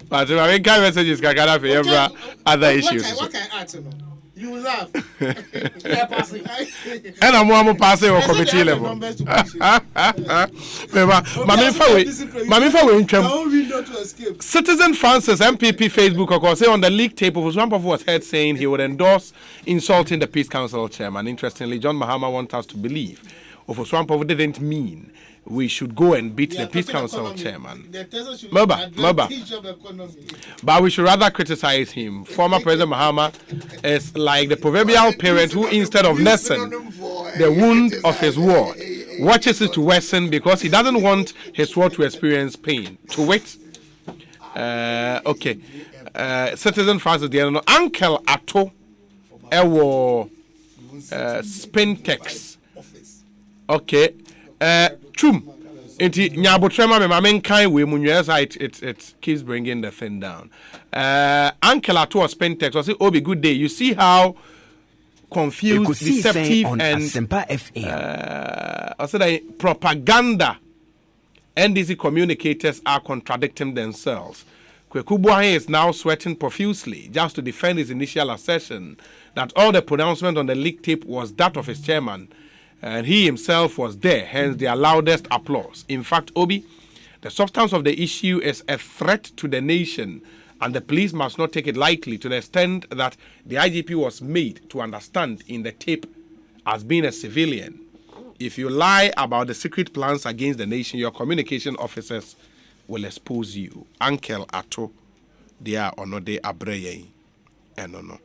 But I mean, kind messages can for every other issues. What can I answer? You laugh. And I'm passing on committee level. Citizen Francis MPP Facebook of course on the leak tape of Swamp was heard saying he would endorse insulting the Peace Council chairman. Interestingly, John Mahama wants us to believe Swamp didn't mean we should go and beat the Peace Council chairman. But we should rather criticize him. Former President Mahama is like the proverbial parent who, instead of nursing the wound of his ward, watches it to worsen because he doesn't want his ward to experience pain. To wait. Citizen Francis, the Uncle Ato, Ewo, Spintex. Okay. Chum. Inti nyabotrema me mamenkan we munwesa it keeps bringing the thing down. Uncle Ato Spentex was say Obi good day. You see how confused, deceptive and propaganda NDC communicators are contradicting themselves. Kweku Buahe is now sweating profusely just to defend his initial assertion that all the pronouncement on the leak tape was that of his chairman. And he himself was there, hence their loudest applause. In fact, Obi, the substance of the issue is a threat to the nation, and the police must not take it lightly to the extent that the IGP was made to understand in the tape as being a civilian. If you lie about the secret plans against the nation, your communication officers will expose you. Uncle Ato, they are or no they abreye. No.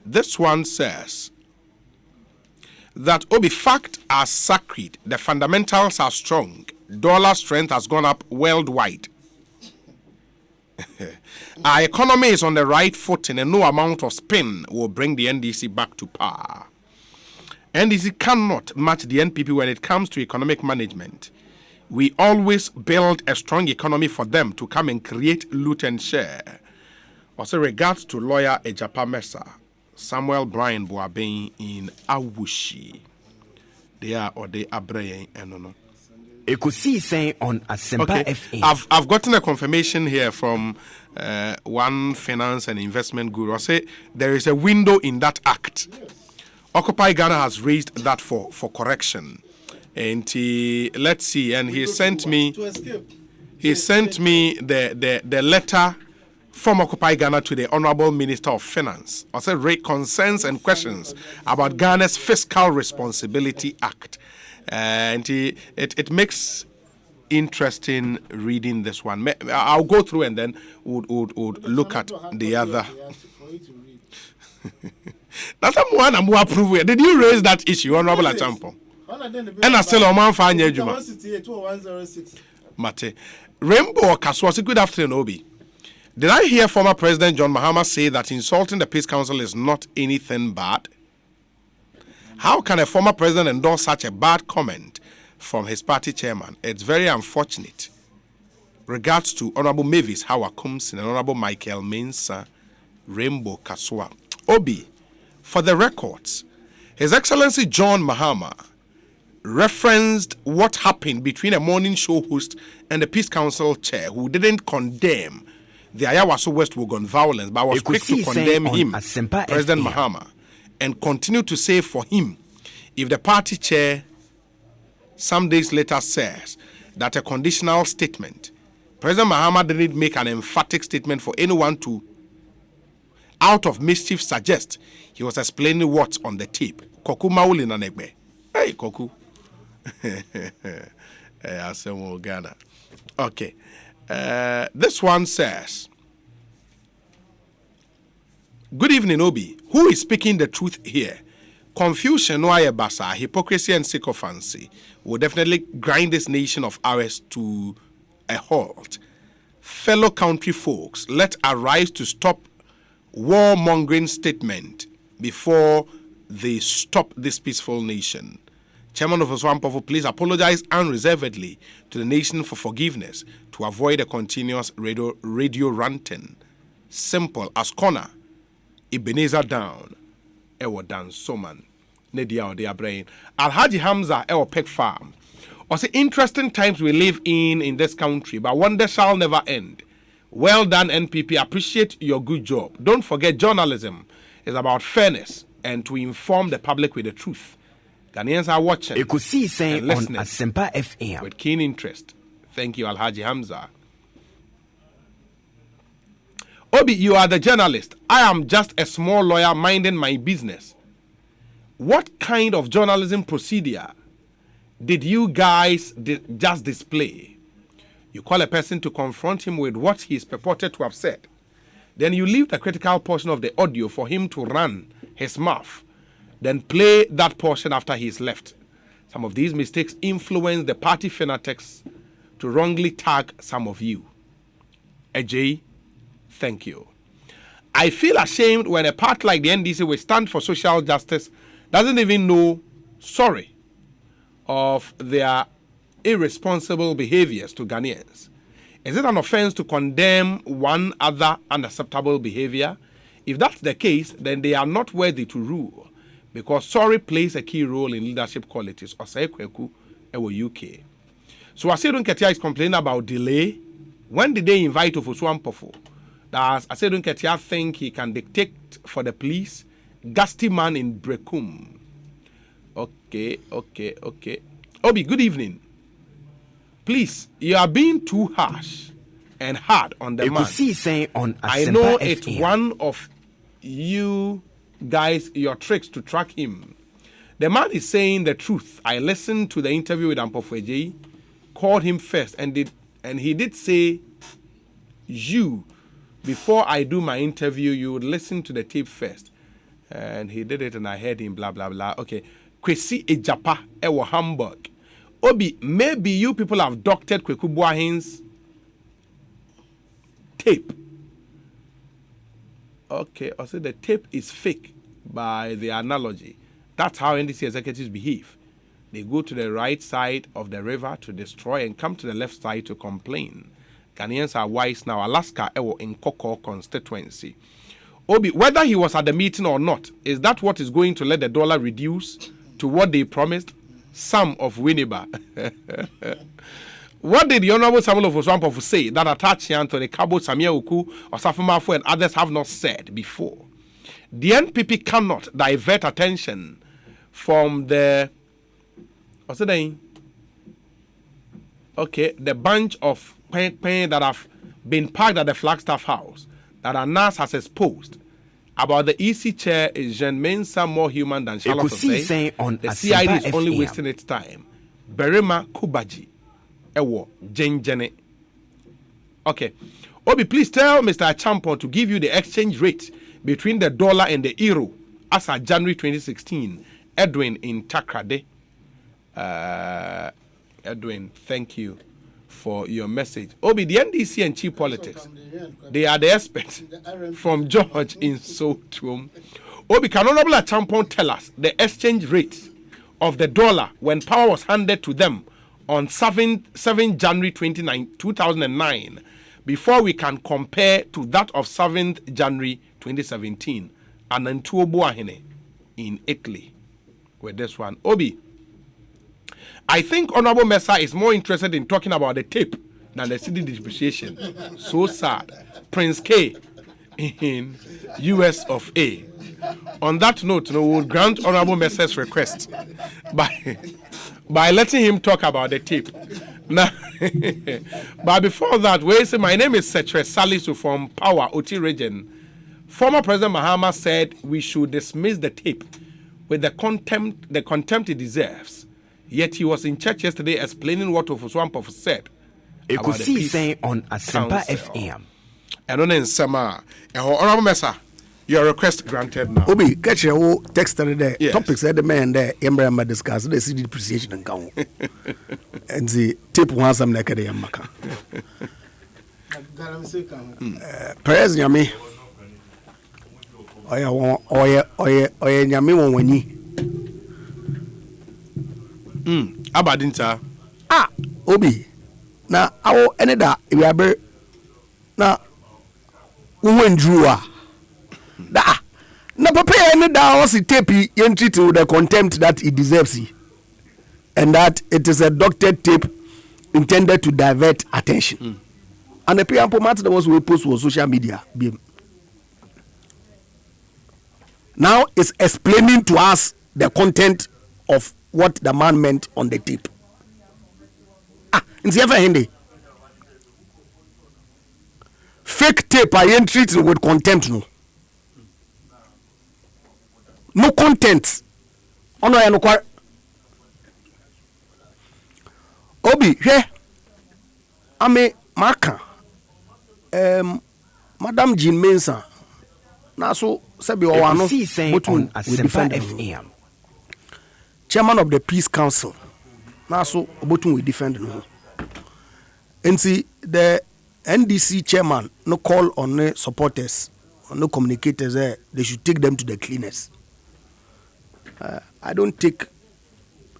This one says that Obi fact are sacred, the fundamentals are strong, dollar strength has gone up worldwide. Our economy is on the right footing and no amount of spin will bring the NDC back to par. NDC cannot match the NPP when it comes to economic management. We always build a strong economy for them to come and create loot and share. Also, regards to lawyer Ejapa Mesa, Samuel Brian Boabeng in Awushi. They are or they are Brian and no. Ekosiisen on Asempa FM. I've gotten a confirmation here from one finance and investment guru. I say there is a window in that act. Yes. Occupy Ghana has raised that for correction. And let's see, and he sent me the letter from Occupy Ghana to the Honorable Minister of Finance. I said raise concerns and questions about Ghana's Fiscal Responsibility Act. And it makes interesting reading this one. I'll go through and then would look at the other. That's one I'm more approve. Did you raise that issue, Honorable Achampo? And I still on one fine Juma. Mate. Rainbow Kaswasi, good afternoon, Obi. Did I hear former President John Mahama say that insulting the Peace Council is not anything bad? How can a former president endorse such a bad comment from his party chairman? It's very unfortunate. Regards to Honorable Mavis Howard Combs and Honorable Michael Mensah, Rainbow Kaswa. Obi, for the records, His Excellency John Mahama referenced what happened between a morning show host and the Peace Council chair who didn't condemn the Ayawaso West Wuogon violence, but was quick to condemn him, President Mahama, and continue to say for him, if the party chair some days later says that a conditional statement, President Mahama didn't make an emphatic statement for anyone to, out of mischief, suggest he was explaining what's on the tape. Koku Mauli Nanegbe. Hey, Koku. Ghana. Okay. This one says, good evening, Obi. Who is speaking the truth here? Confusion, basa, hypocrisy, and sycophancy will definitely grind this nation of ours to a halt. Fellow country folks, let's arise to stop warmongering statement before they stop this peaceful nation. Chairman of Oswampovo, please apologize unreservedly to the nation for forgiveness to avoid a continuous radio ranting. Simple as corner. Ebenezer down. Ewo dan soman. Nedia or their brain. Alhaji Hamza Ewo Pek Farm. Or say interesting times we live in this country, but wonder shall never end. Well done, NPP. Appreciate your good job. Don't forget, journalism is about fairness and to inform the public with the truth. Ghanaians are watching Ekosiisen and listening on Asempa FM with keen interest. Thank you, Alhaji Hamza. Obi, you are the journalist. I am just a small lawyer minding my business. What kind of journalism procedure did you guys just display? You call a person to confront him with what he is purported to have said. Then you leave the critical portion of the audio for him to run his mouth. Then play that portion after he's left. Some of these mistakes influence the party fanatics to wrongly tag some of you. AJ, thank you. I feel ashamed when a party like the NDC, will stand for social justice, doesn't even know sorry of their irresponsible behaviors to Ghanaians. Is it an offense to condemn one other unacceptable behavior? If that's the case, then they are not worthy to rule, because sorry plays a key role in leadership qualities. Osei UK. So Asedun Ketia is complaining about delay. When did they invite Ofosu Ampofo? Does Asedun Ketia think he can dictate for the police? Gusty man in Brekum. Okay. Obi, good evening. Please, you are being too harsh and hard on the man. I know it's one of you guys, your tricks to track him. The man is saying the truth. I listened to the interview with Ampofweji, called him first, and he did say, you, before I do my interview, you would listen to the tape first. And he did it, and I heard him, blah, blah, blah. Okay. Kwesi Ejapa, Ewo Hamburg. Obi, maybe you people have doctored Kweku Boahen's tape. Okay, also the tape is fake by the analogy. That's how NDC executives behave. They go to the right side of the river to destroy and come to the left side to complain. Ghanaians are wise now. Alaska, Ewo in Koko constituency. Obi, whether he was at the meeting or not, is that what is going to let the dollar reduce to what they promised? Some of Winneba. What did the Honorable Samuel Ofoswampofu say that attached to the Cabo Samia Uku or Safumafo and others have not said before? The NPP cannot divert attention from the what's the name? Okay, the bunch of pen that have been parked at the Flagstaff House that Anas has exposed about the EC chair is Jean Mensa more human than Charlotte say. The CID is only wasting its time. Berema Kubaji. Ewo Jenjene. Okay. Obi, please tell Mr. Achampon to give you the exchange rate between the dollar and the euro as of January 2016. Edwin in Takrade. Edwin, thank you for your message. Obi, the NDC and Chief Politics, they are the experts from George in Sotum. Obi, can Honorable Achampon tell us the exchange rate of the dollar when power was handed to them on 7 January 2009 before we can compare to that of 7th January 2017 and then Tuobuahene in Italy with this one. Obi, I think Honorable Mesa is more interested in talking about the tape than the city depreciation. So sad. Prince K in US of A. On that note, we will grant Honorable Mesa's request by letting him talk about the tape. Now, but before that, we say my name is Setre Salisu from Power Oti region. Former President Mahama said we should dismiss the tape with the contempt it deserves. Yet he was in church yesterday explaining what Ofoswampofu said. Ekosiisen on Asempa FM. And on in summer, Honorable Mesa, your request granted now. Obi, catch your text there. Yes. Topics that the man there, Embrama discuss the city depreciation and count. And the tape once I'm like a Yamaka. Perez Yami. Oya Yami when ye. Abadinta. Obi. Na awo ene da we abe na wo ndruwa. Da na papa ene da o si tape entry to the contempt that it deserves, and that it is a doctored tape intended to divert attention. And the people that was we post on social media. Now it's explaining to us the content of what the man meant on the tape. It's ever handy. Fake tape I ain't treated with contempt. No content. Oh no, no quite. Obi, here. Ame Maka. Madam Jean Mensa. Naso Sabi Owano. On Asempa FM. Chairman of the Peace Council. Naso Obotun will defend no. And see the NDC chairman no call on the supporters, on the communicators there. They should take them to the cleaners. I don't take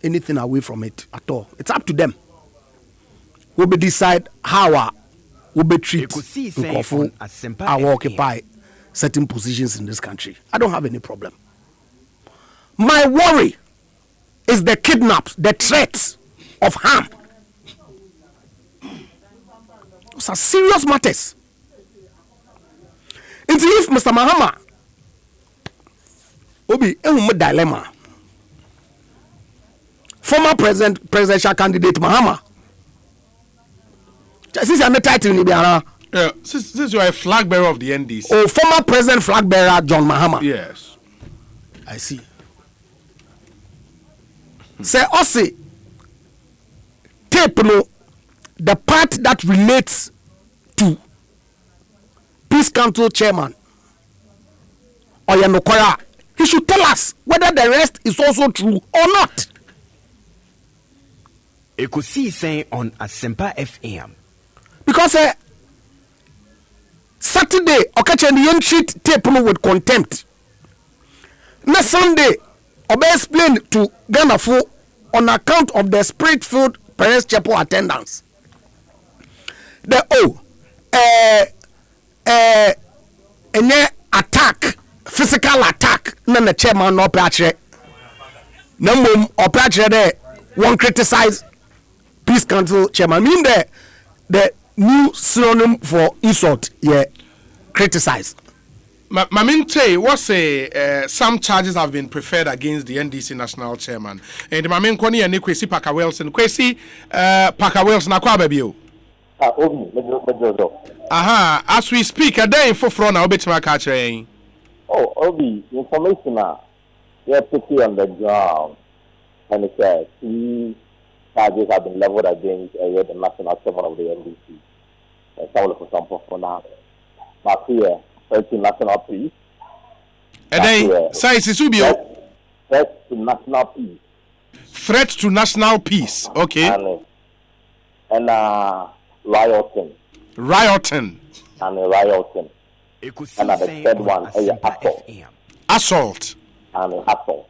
anything away from it at all. It's up to them. We'll be decide how we'll be treat I will occupy certain positions in this country. I don't have any problem. My worry is the kidnaps, the threats of harm. Those are serious matters. And if Mr. Mahama Obi, a dilemma. Former presidential candidate Mahama. Since I'm a title in Ibiana. Since you are a flag bearer of the NDC. Oh, former president flag bearer John Mahama. Yes. I see. Say Ossi tape no the part that relates to Peace Council chairman or Yanokora, he should tell us whether the rest is also true or not. Ekosiisen on Asempa FM. Because Saturday, Okache the treat tape no with contempt. Next Sunday, Obe explain to Ghana for on account of the spirit-filled Parents Chapel attendance. Any attack, physical attack, na the chairman no patche. No mum or patche there won't criticize Peace Council chairman. Mean the new synonym for insult, yeah, criticize. Maminte, what say some charges have been preferred against the NDC national chairman. And Mamin Koni and Kwesi Parker Wilson. Kwesi Parker Wilson akwa baby. Aha, as we speak, a day for front now betima catching. Oh, Obi, information you're putting on the ground. And it says 3 charges have been leveled against the national chairman of the NDC. Some of them for now. But here, threat to national peace. And then, say Subio. Threat to national peace. Threat to national peace. Okay. And rioting. Rioting. And rioting. And the third one is assault. Assault. And assault.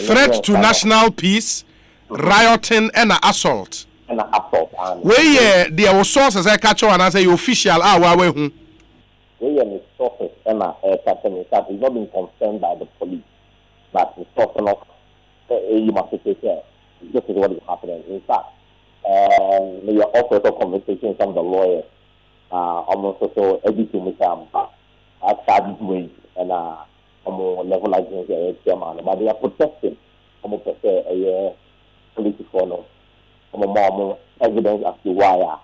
Threat to national peace, rioting, and assault. And assault. Where there were sources I catch on and say official where who? Where the sources and captain is that it's not been confirmed by the police, but the source of you must say this is what is happening. In fact, there are also conversations from the lawyers, almost also everything with started ways and level against the chairman, but they are protesting almost a political more evidence as to why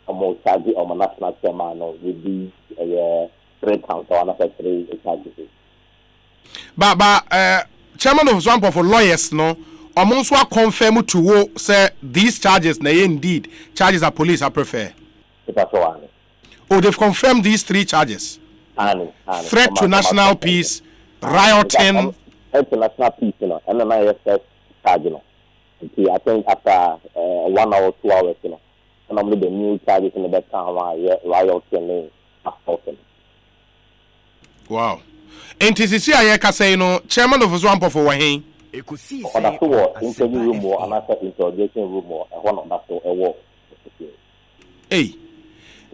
I'm charging on my national chairman with these 3 counts or another 3 charges. But chairman of Zwampo for lawyers, no, almost what confirm to say these charges, nay, indeed, charges that police are prefer. Oh, they've confirmed these 3 charges. Threat to national peace, rioting. Threat to national peace, and then I charge, I think after 1 hour, 2 hours, and I'm the new charges in the back town, rioting, assaulting. Wow. And TCC, I can say, chairman of Zwampo for Wahin. That's what interview room or another interrogation room or one of that a walk. Hey.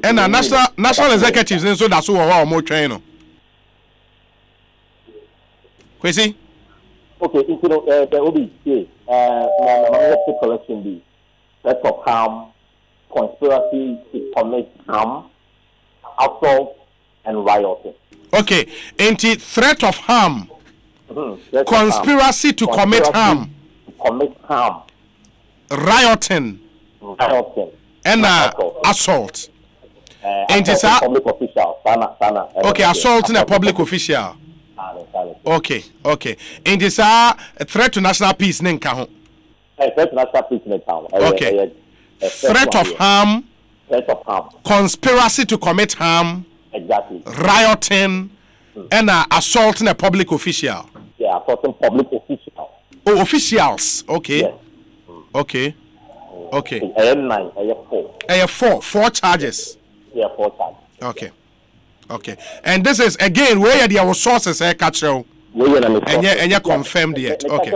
And national executives and so that's what more trainer. Kwesi? Okay, there will be my collection be threat of harm, conspiracy to commit harm, assault, and rioting. Okay, threat of harm, conspiracy to commit harm, rioting, and assault. Public official. Okay, assaulting a public official. Okay. And this a threat to national peace. Threat to national peace. Okay. Threat of harm. Conspiracy to commit harm. Exactly. Rioting and assaulting a public official. Yeah, assaulting public official. Oh, officials. Okay. Yes. Okay. I have 4. 4 charges. Yeah, 4 charges. Okay. And this is again where there were sources catch you. And you confirmed yet. Okay.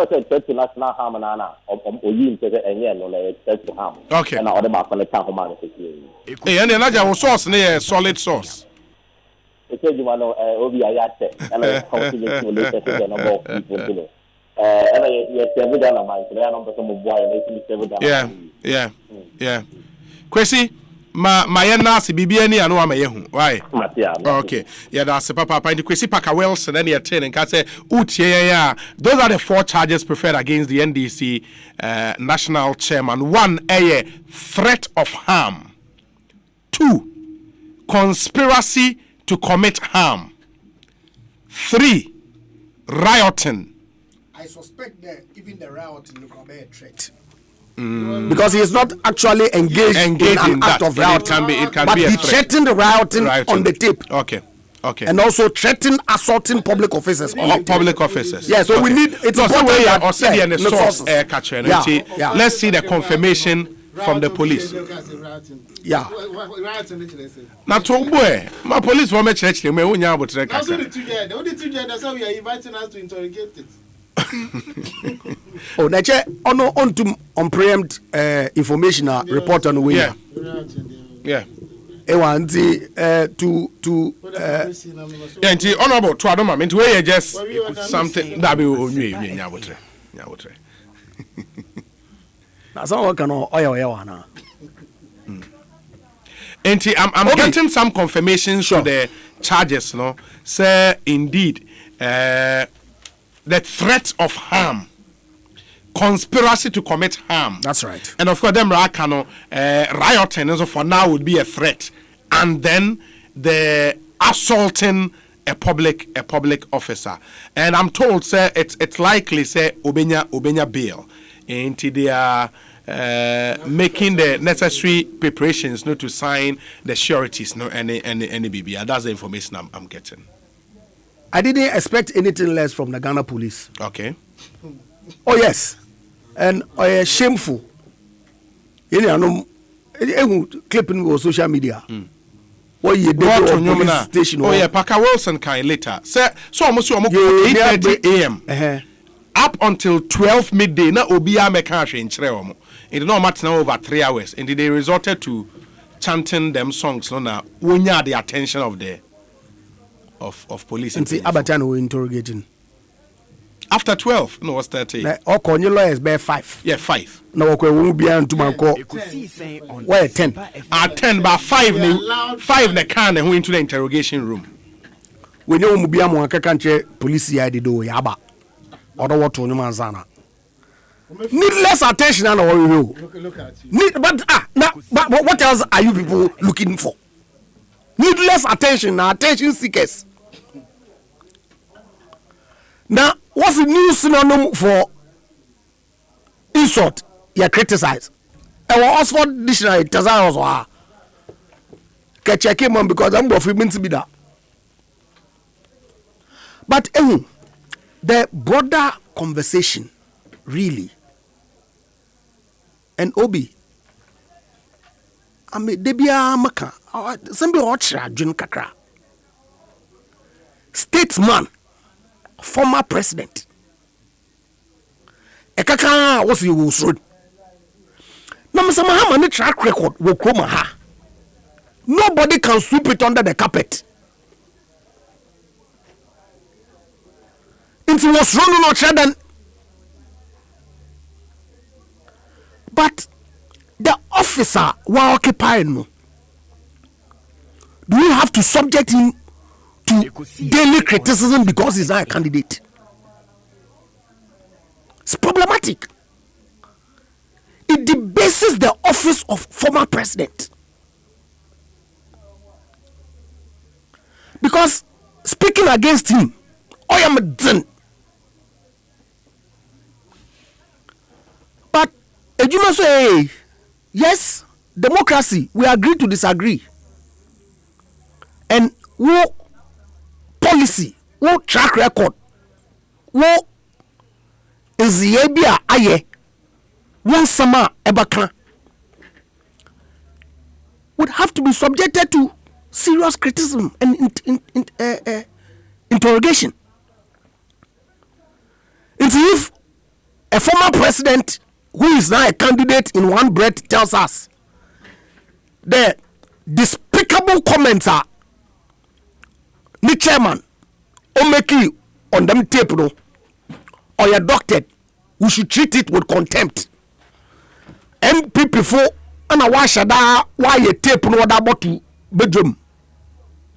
Okay. And another source near solid source. Yeah. Kwesi, my nasi bibiani anu amayehu. Why? Okay. Yeah, that's papa. In the Kwesi Parker Wilson and the attending can say, yeah. Those are the 4 charges preferred against the NDC national chairman. 1, a threat of harm. 2, conspiracy to commit harm. 3, rioting. I suspect that even the riot in the threat. Because he is not actually engaged in an act of riot, but he threatened the rioting on the tape. Okay. And also threatened assaulting public officers. Public officers. Yeah, so we need it's Let's see the confirmation from the police. Yeah. Now, boy, my police for me church. That's the two that's how we are inviting us to interrogate it. Oh, Nache, on preempt information report on the way. Yeah. Honorable to Adoma, into way just something that be now someone can oil. I'm getting some confirmations to the charges, no? Say indeed the threat of harm, conspiracy to commit harm. That's right. And of course, them rioting also for now would be a threat, and then the assaulting a public officer. And I'm told, say it's likely, say Obenya bail, and they are making the necessary preparations, to sign the sureties, any BB. That's the information I'm getting. I didn't expect anything less from the Ghana police. Okay. Oh yes, and shameful. You know, clipping on social media. What you do on police station? Oh yeah, Parker Wilson can later. So almost 8:30 a.m. Up until 12 midday. Na Obiya meka in Chirewamo. It did not matter now over 3 hours. And they resorted to chanting them songs. No, now when you the attention of the of police. And see, Abatan were interrogating. After 12, no, was 30. Or your lawyers bear 5. Yeah, 5. No, okay, won't be on to my call. Where 10? At 10, but 5 the can who into the interrogation room. We know Mubiam country police ID do Yaba. Or what to Manzana. Need less attention than all you. Look at you. But what else are you people looking for? Need less attention, attention seekers. Now, what's the new synonym for insult? You criticize. Our Oxford dictionary tells us also. Check him on because I'm going to be that. But the broader conversation, really, and Obi, I mean, Debia Maka, somebody watch Jun Kakra, statesman. Former president. Ekaka was you road. Now, Mr. Mahama, track record will come. Nobody can sweep it under the carpet. It was running out than. But the officer were occupying. Do you have to subject him to daily criticism because he's not a candidate? It's problematic. It debases the office of former president. Because speaking against him, I am a done. But you must say, yes, democracy, we agree to disagree. And we policy, what track record, what is the Abia Aye, one summer Ebaka would have to be subjected to serious criticism and interrogation. It's if a former president who is now a candidate in one breath tells us the despicable comments are the chairman Omeki on them tape no, or your doctor, we should treat it with contempt. MP before and a wash that why you tape no about to bedroom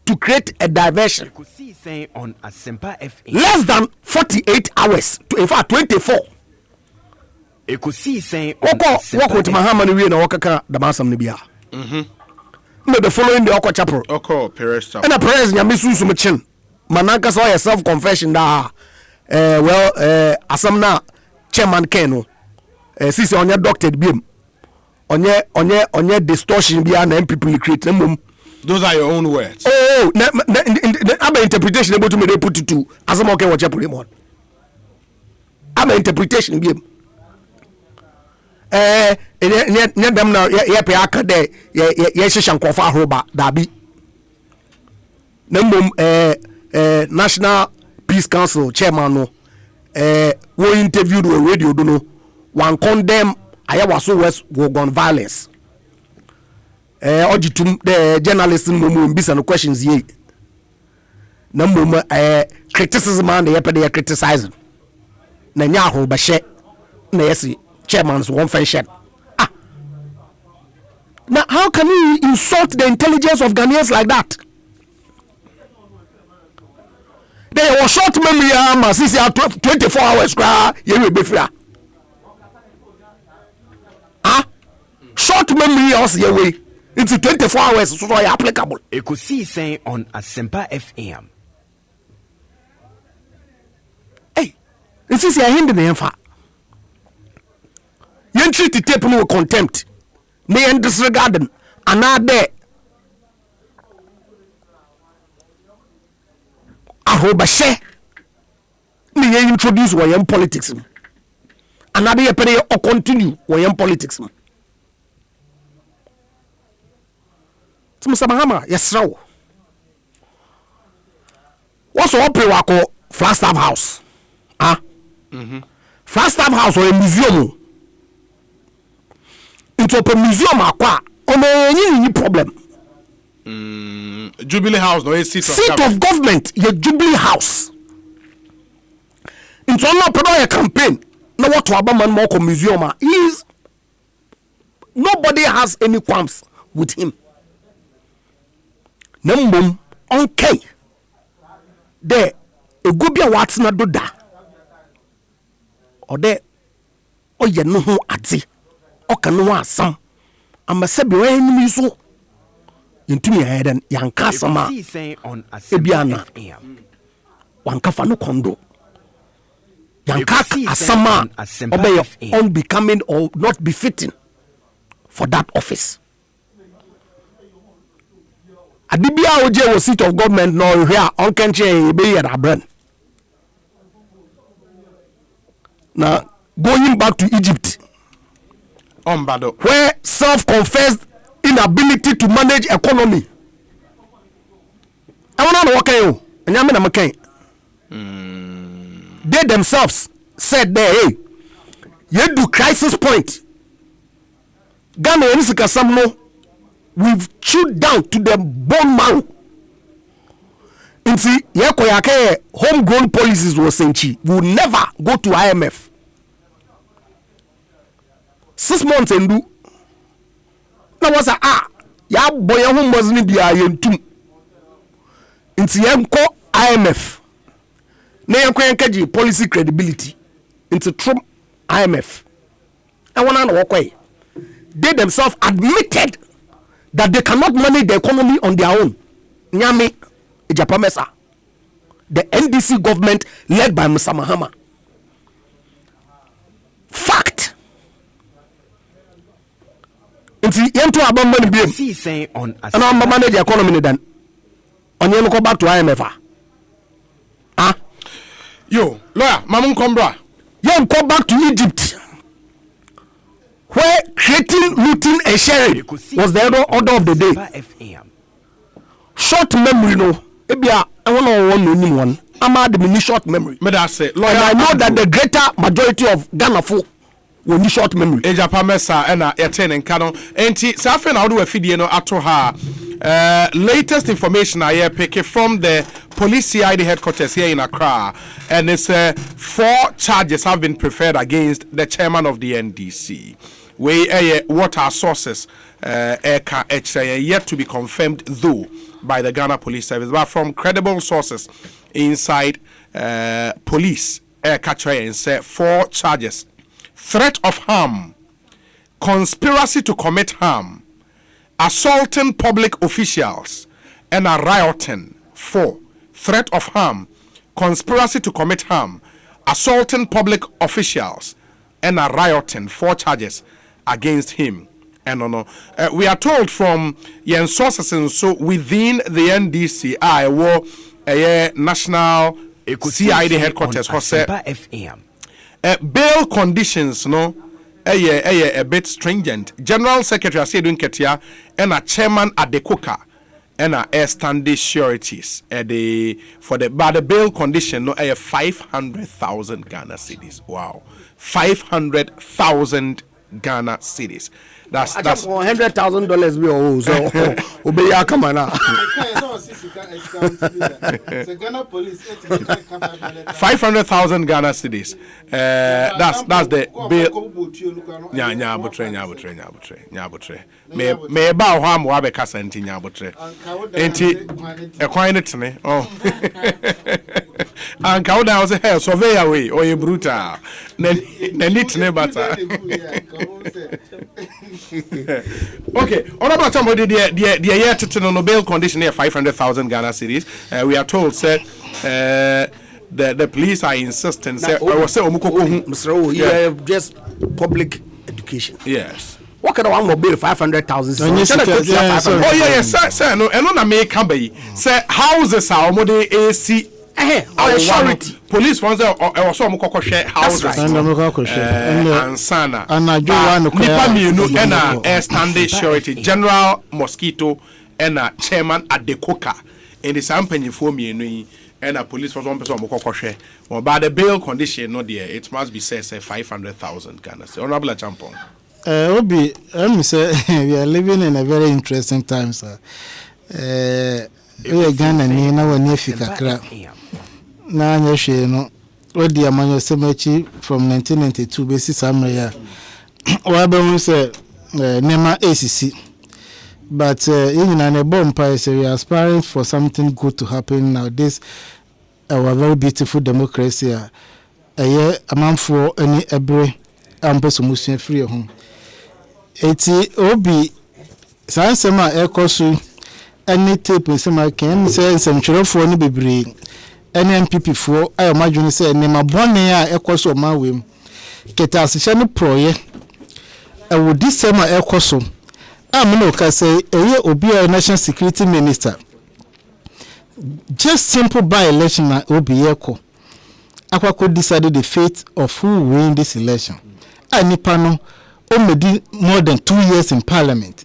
to create a diversion. Ekosiisen on Asempa FM. Less than 48 hours, in fact 24. Ekosiisen on Asempa Walk with Mahama we na wakaka the masam nibia. No, the following the Oko Chapel. Oko Perez. And a prayer nyame susu mchin. Mananka saw a self confession da asam na chairman ken no sisi onye doctored biem onye distortion bia na people create na those are your own words. Oh, I'm interpretation able to me they put it to asam okay watch put him on. I'm interpretation biem ne dem na ye pe aka de ye hyehyɛ nkɔfo ahoroba dabi na mmom National Peace Council chairman no wo interviewed on radio do no one condemn ayawaso west wogon violence ojitum the journalist mmom bisa no questions ye na mmom criticism and ye pe de criticize na nya ahoroba hye na yesi chairman's one function. Now, how can you insult the intelligence of Ghanaians like that? They were short memory, since 24 hours, you will be free. Short memory, also, your way. It's 24 hours, so applicable. Ekosiisen on Asempa FM. Hey, this is your hand in the info. You treat the tape with contempt. May disregard another ahobashe me introduce wayam politics another period or continue wayam politics Samahama yesraw what's opera wako Flagstaff House Flagstaff House or a museum into a museum akwa any problem. Jubilee House no seat of government your Jubilee House into a campaign no what to man more museum is nobody has any qualms with him numbum okay there a go be a what's na do da or there oh ye no ho ate oka no asam amasabi wa enimi so yentumi ahedan yanka sama ebiana wanka fa no kondo yanka asama obey unbecoming or not befitting for that office adibia oje was seat of government no here on kenche be here abran now going back to Egypt where self-confessed inability to manage economy. I want to know what you they themselves said there, hey, you do crisis point. Ghana and we've chewed down to the bone marrow. And see, homegrown policies was saying we will never go to IMF. 6 months and do na was ya boy home was ni bia yentum nti yenko IMF na yenko yenkaji policy credibility into Trump IMF and one and walk they themselves admitted that they cannot manage the economy on their own. Nyame Ejapamesa, the NDC government led by Mr. Mahama. Fact. Nti yento abamba ni biem. Ana amba manage the economy then. Onye no go back to IMF. Yo, lawyer, Mamun Kombra. You go back to Egypt, where creating, looting, and sharing was the order of the day. Short memory, no. Maybe I want to one. I'm at short memory. And I know that the greater majority of Ghana folk will need short memory. Ejapamesa and Eten Canon. And Safen, how do I feed you ato her? Latest information I hear pick from the police CID headquarters here in Accra, and it's 4 charges have been preferred against the chairman of the NDC. What are sources yet to be confirmed though by the Ghana Police Service, but from credible sources inside police and say 4 charges: threat of harm, conspiracy to commit harm, assaulting public officials, and a rioting. 4, threat of harm, conspiracy to commit harm, assaulting public officials and rioting, 4 charges against him. And we are told from yen sources and so within the NDC, national CID headquarters, bail conditions a bit stringent. General Secretary Asedun Ketia and a chairman at the Coca and a standing sureties for the bail condition 500,000 Ghana cedis. Wow, 500,000 Ghana cedis. That's $100,000 we owe. So obey ya come on. 500,000 Ghana cedis. That's the bill. Nyabutre. Me ba ho am wa be kasa nti nyabutre. Enti ekwine oh. And how down say hey surveyor way or you brutal. Na nitne bata. Okay, all about somebody the year to bail condition here 500,000 Ghana cedis. We are told say the police are insisting say just public education. Yes. What kind of one more bill 500,000? Oh yeah, sir. No, and on a make company say houses are more AC. Surety. Police ones are also mukoko share houses. And sana. And a standing surety. General Mosquito and a chairman at the Coca. In the company for me and a police was 1 person mukoko share. Well, by the bail condition, no dear, it must be said 500,000 Ghana. Honorable Champon. Obi, say we are living in a very interesting time, sir. We are Ghana ni na wani fika kra. Na nyehwe no odi amanyo semachi from 1992 basis amreya wa be hu say nema ACC but na ne bompa say we are aspiring for something good to happen now this our very beautiful democracy amanfo ani ebre ampeso musu free ho eti obi sansema ekosu ani tape sema kan say nsɛmtwerɛfoɔ no bebree NMPP for I imagine say nema bone a ekoso mawem keta asehye no proye e wo disema ekoso amno ka say eye obi a national security minister just simple by election na obi yeko akwako decide the fate of who win this election anipa no o medi more than 2 years in parliament.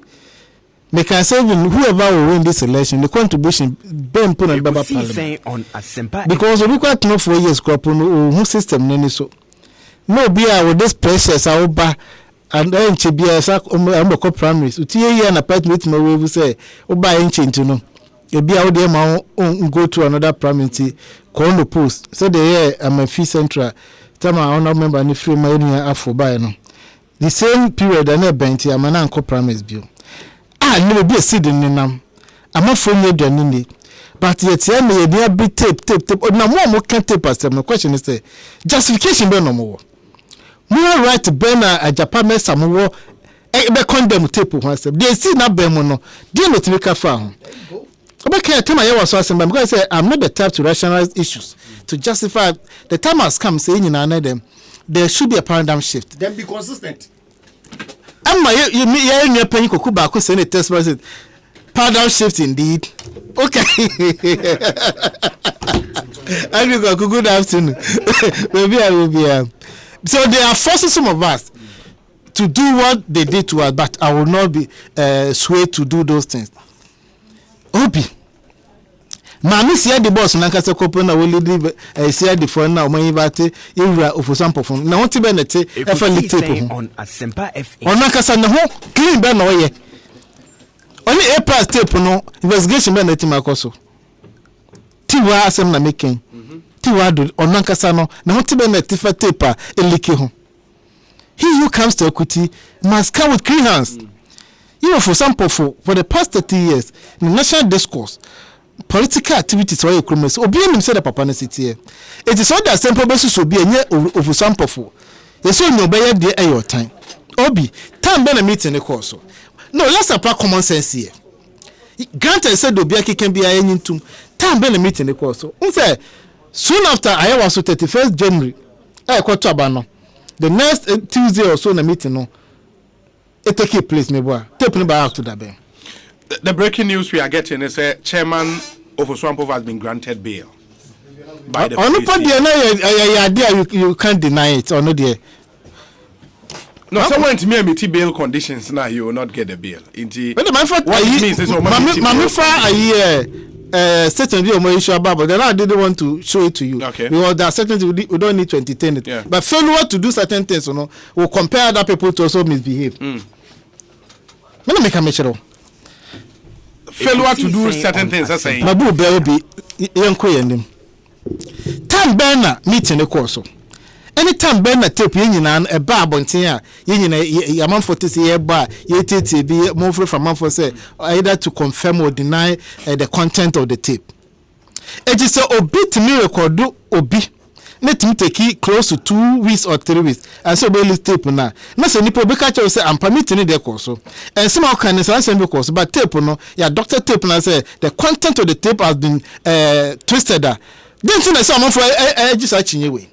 They can say whoever will win this election, the contribution Ben Pun and Baba Parliament. Because we quite know 4 years crop who system nene so. No beer with this precious Aoba and then Chibia Amoko primaries. Uti and a pet with my way say, Oba ain't to know. A beer out there go to another primary call the post. So they am a fee central. Tama I don't remember any free money after buying. The same period and a bench I'm an uncle primaries bill. No be a seed in nam. I'm not for you than but yet me be a bit tape. No more can tape us. My question is the justification be no more. More right to burn a Japan mess some more. Be condemn tape once. They see na be mo no. Dey not make a farm. Okay, tell my was asking because I say I'm not the type to rationalize issues to justify the time has come saying in another them. There should be a paradigm shift. Then be consistent. You penny kukuba ku say test person paradigm shift indeed. Okay. Good afternoon. Maybe I will be so they are forcing some of us to do what they did to us, but I will not be swayed to do those things. Obi Mami see the boss na kase kopo na we lead see the phone na o man invite ewura ofosampo phone na wonti be nete e fa lite on Asempa FM ona kasa na ho clean be na oye oni a pass tape no investigation be na ti makoso tiwa asem na making tiwa do ona kasa no na wonti be na ti fa tape a elike ho he who comes to equity must come with clean hands. You know, for example, for the past 30 years in the national discourse political activities were economics. Obi enim say the papa na city. It is all that simple basis obi enye of sample for. You say no be there your time. Obi time be na meeting the course. No, let's apply common sense here. Granted said obi can be a ntum. Time be na meeting the course. Say soon after I was 31st January Quarter abano. The next Tuesday or so na meeting no. It take place me boy. Tape me back to that ben. The breaking news we are getting is Chairman of Oswampo has been granted bail by the police. You can't deny it or no dear. No, someone to me meet bail conditions now you will not get the bail. But the man for what it means is Mami for a year certain deal more issue about, but then I didn't want to show it to you. Okay. Because there are certain things we don't need to entertain it. Yeah. But failure to do certain things, you know, will compare other people to also misbehave. Mm. Let me make a measure. Failure to do certain things, I say. Mabu baby, young queen. Time Berna meeting the course. Anytime Berna tape yin a bar bontia, yin a month for this year bar, yet be more from month for say, either to confirm or deny the content of the tape. It is a obit miracle do obi. Let me take close to 2 weeks or 3 weeks. And so we tape now. Not say nipo be catch say I'm permitting the course. And somehow can answer the course, but tape no, yeah, doctor tape na say the content of the tape has been twisted. Then say someone for just anyway.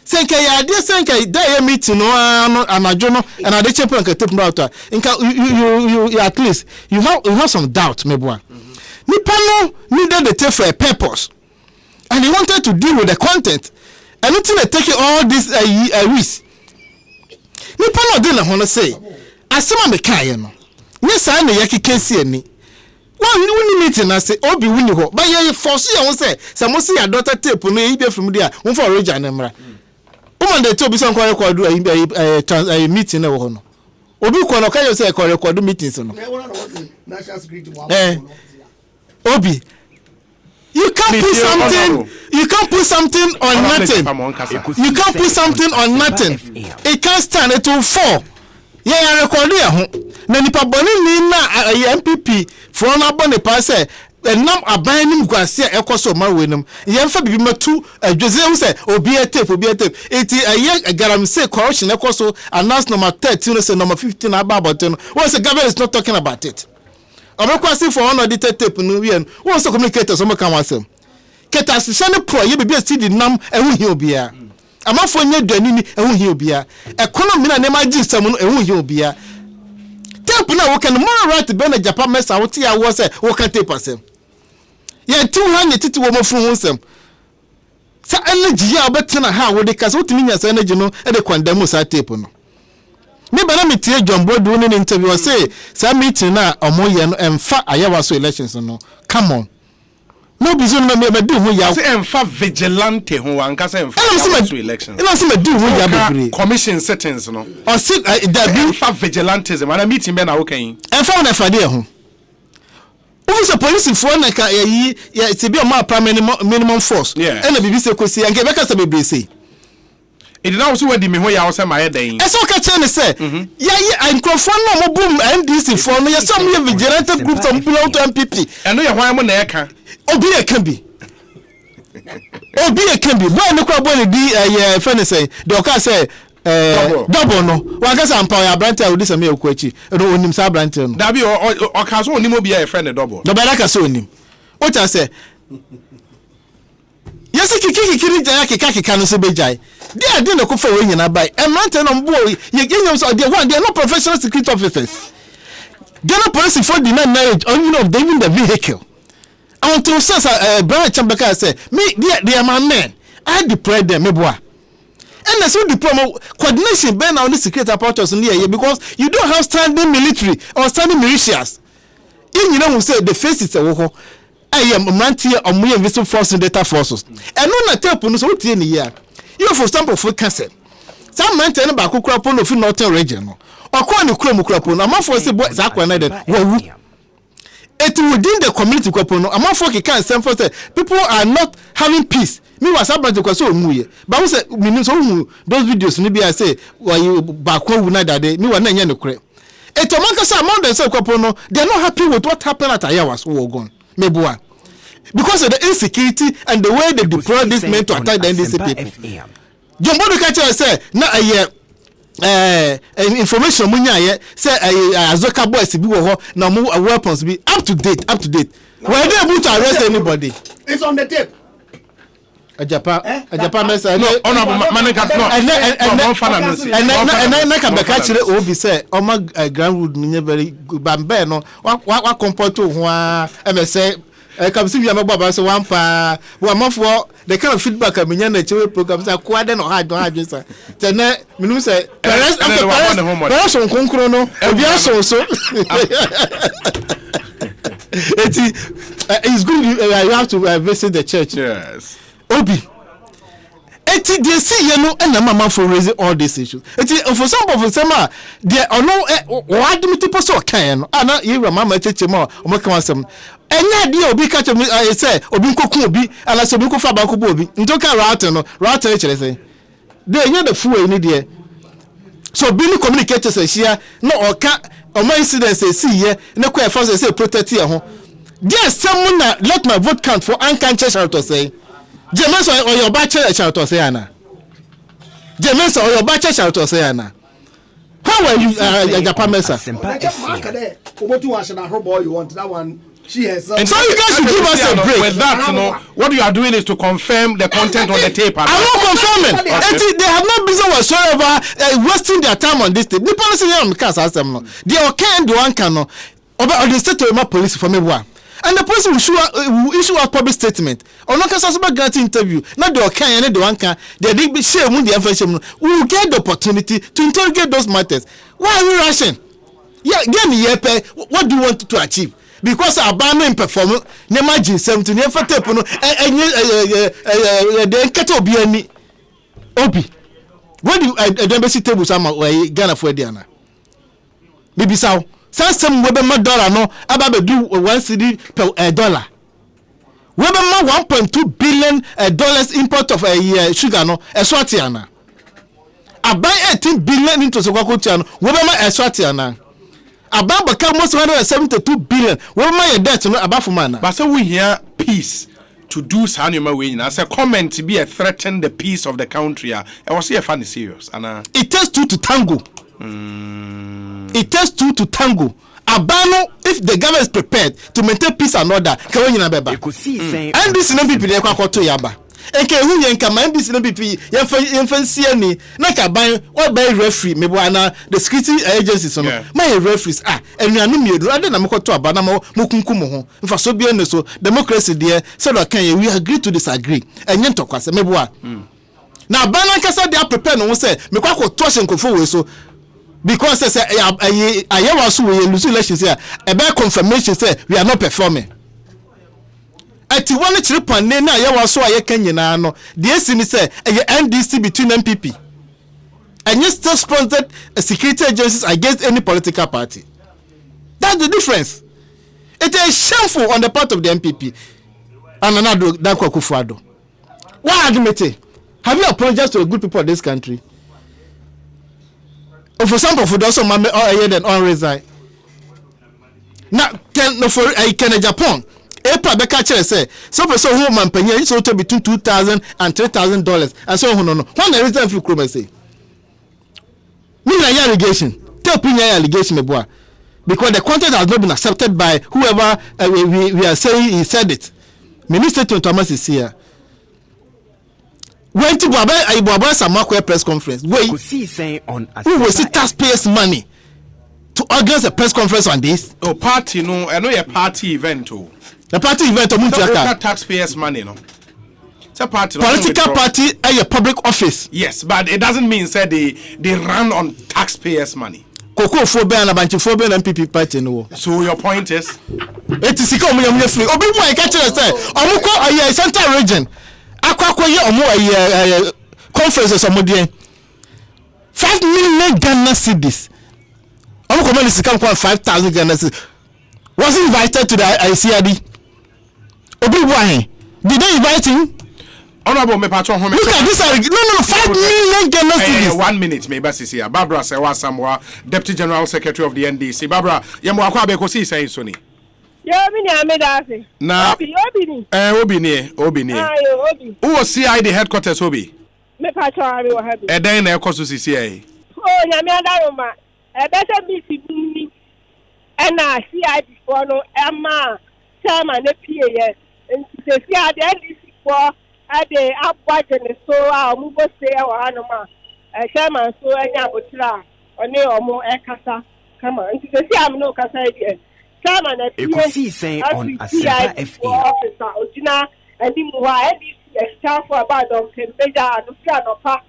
Senka ya dia senka da meeting no anajo no and ade champion ka tape no out. You at least you have some doubt meboa. Nipa no needed the tape for a purpose. And he wanted to deal with the content. And until they take all this risk. Nipa no dey na hono say asema me kan no. Yes I na yaki kesi ani. One meeting I say obi wuni ho. But ye force you say some say your daughter tape no e be from there. Won for original na mra. Woman dey to be some record do a meeting na ho no. Obi ko no kan you say record meetings no. National security Obi you can't put something. You can't put something on nothing. You can't put something on nothing. It can't stand. It will fall. Yeah, record here. Na nipa boni ni na MPP for na boni pa say enam aban nim gwase ekoso ma wenum. Yemfa bibi matu adweze hu say obi tape. Eti aye garam say corruption ekoso announce number 13 say number 15 about no. What the government is not talking about it. Obekwasi for one audited tape no we won so communicators so kan wasem keta sene pro ye bibia CD nam ehu hie obia amafo nya dwani ni ehu hie obia economy na nema gisam no ehu hie obia tape na wo kan more right be na Japan mesa wo tia wo se wo kan tape asem ye tu ha ne titi wo mafuru ho nsem sa energy ya obetina ha wo de kasa wo timi nya sa energy no e de condemn sa tape no me bana me tie John Bodu in interview say some meeting na omoye no emfa ayawa so elections no come on no be so me do hu ya say emfa vigilante hu anka say emfa so elections ina say me do hu ya bebre commission settings no o say that be emfa vigilantism and meeting be na wo kan emfa na fade hu who is a police for na ka yi ti be o ma minimum force and na bibi say kosi anke be ka say bebre say it is also where the me ho ya say my den eso ka che say ya microphone no mo boom NDC for no ya some vigilante group some belong to MPP eno ya hwan mo na eka obi e can be boy no kwa boy di friend say the oka say double no wa ka say ampa ya brand I would say me ekwachi no onim sa brand no da bi o ka so onim obi ya friend double the better ka so onim o ta say yes kiki ja kika no so bejai they dey no ko for we nyina bai e man no mbo ye nyam so they one they are not professional security officers they are not police for the knowledge on you know even the vehicle I want to say Brian Chambaka say me they are my men I deploy them meboa and so deploy coordination be na the security apparatus in here because you don't have standing military or standing militias you know who say the face is a wo I am mantia or more invisible force and data forces. And no na tape no so tie ni ya. You for example for cassette. Some man tell ba kokura pon of northern region no. Okwa ni kura mu kura pon. Amafo say boy za kwa na den. Wawu. It within the community kura no. Amafo ke kan sem for say people are not having peace. Me was about to so mu ye. Ba we say me so mu those videos ni bi I say why you ba kwa wu na dade. Me wa na nya ne kure. Etomaka say among them say kura no. They are not happy with what happened at Ayawas wo gone. Meboa. Because of the insecurity and the way they deploy these men to attack the NDC people. John Bodu Kacha say na information munya ye say Azoka boys bi wo ho na mo weapons be up to date. Were they able to arrest anybody? It's on the tape. Japan mesa no honorable manager no and can be catch obi say oma ground nye very bambe no wa comfort ho a e say come see we am baba so one pa we am for the kind of feedback am nya na chewe program say kwa de no ha say tena minum say parents konkro no obi aso so it's good you have to visit the church. Yes. Obi eti dey see you know and mama for raising all these issues eti for some of them they ono what do people so kan no ana you mama cheche mo o kan asem enya dey obi ka chem say obi nkokun obi ala so obi nkofa ba ko obi ntoka route no route chere say dey enya the fuel ni dey so be ni communicate say shia no oka o my incidents see here na ko e force say protect here ho there someone let my vote count for uncanny shout to say James or your bachelor shout to say ana. James or your bachelor shout to say ana. How are you Japan mesa? You want that one? She has. And so you guys should give us a break. With that, what you are doing is to confirm the content on the tape. I'm not confirming. They have no business whatsoever wasting their time on this tape. The policy here on the cast ask them no. They okay do one can no. Or the state to police for me one. And the person will issue a public statement. Or not a grant interview. Not the okay and the one can. They did be share with the information. We will get the opportunity to interrogate those matters. Why are we rushing? Yeah, get me here. What do you want to achieve? Because our banner performance, never G7 to never tape no the cattle be any Obi. What do you don't see tables am Ghana for Diana? Bibi saw some Weberma dollar no about do 1 cedi per dollar. Weberma $1.2 billion dollars import of sugar no Eswatiana. I buy 18 billion into Sokotiano. Weberma Eswatiana. About become most 172 billion. Weberma your debt no about for man. But so we hear peace to do Sanuma way. As a comment to be a threaten the peace of the country. I was here funny serious. And it takes two to tango. It takes two to tango. Abano, if the government is prepared to maintain peace and order, Ekosiisen and this no people dey kwakọ to yaba. Eke hu yen kama and this no people yen fancy ani na ka ban what by referee me bo ana the security agencies no. My referees enuanu miedu ade na mekọ to aba na mo kunkum ho. Mfa so bia ne so democracy there so that can we agree to disagree. Enye ntokwase me bo a. Na abana kasa dey prepare no say me kwakọ to hyenkofo we so because say I was we lose elections here a better confirmation say we are not performing at one trip and na I was so I can no the SME say NDC between MPP and you still sponsored security agencies against any political party. That's the difference. It is shameful on the part of the MPP and another that Kufuado. Why admit it? Have you apologized to the good people of this country? For example, for those who are then on resign. Now, can Japan? April Becca say so person who man penny so to between $2,000 and $3,000 and so on. No, when the reason for Chrome say, me na allegation. Tell me allegation me boy, because the content has not been accepted by whoever we are saying he said it. Minister Thomas is here. When to Baba Samakwe press conference, wait, Ekosiisen on who will see taxpayers' money to organize a press conference on this? Oh, party no, I know a party event too. The party event of Not taxpayers' money no. It's a party. Political party at a public office. Yes, but it doesn't mean say they run on taxpayers' money. Cocoa phobia and a bunch of phobia and MPP party no. So your point is? It is come free. Obi mo catch say, Omuko a central region. Akwakoye omo conferences omodien 5 million Ghana cedis. Omo come sika kwa 5,000 Ghana cedis. Was invited to the ICRD. Obi Wahin. Did they invite him? Honorable me patron home. Look at this. No, 5 million Ghana cedis. 1 minute maybe see here. Barbara Sewa Samwa, Deputy General Secretary of the NDC. Barbara, yemo akwa be ko si say so ni. Yo bini amedase. Na Obi ni. Obi ni. Obi. Who was CID headquarters Obi? Me patron ari wo habi. Den na ekoso CCI. Oh nyame adaroma. Bese bisi bini. Na CID for no ema chairman na PAS. Nti se CID NDC for ade abwaje ne so a omu go say e wa hanoma chairman so anya botira oni omo ekasa kama nti se si am no kasa e chairman na Ekosiisen on Asempa FM officer ojina andi mu ha e staff about don kebeja no fi anopa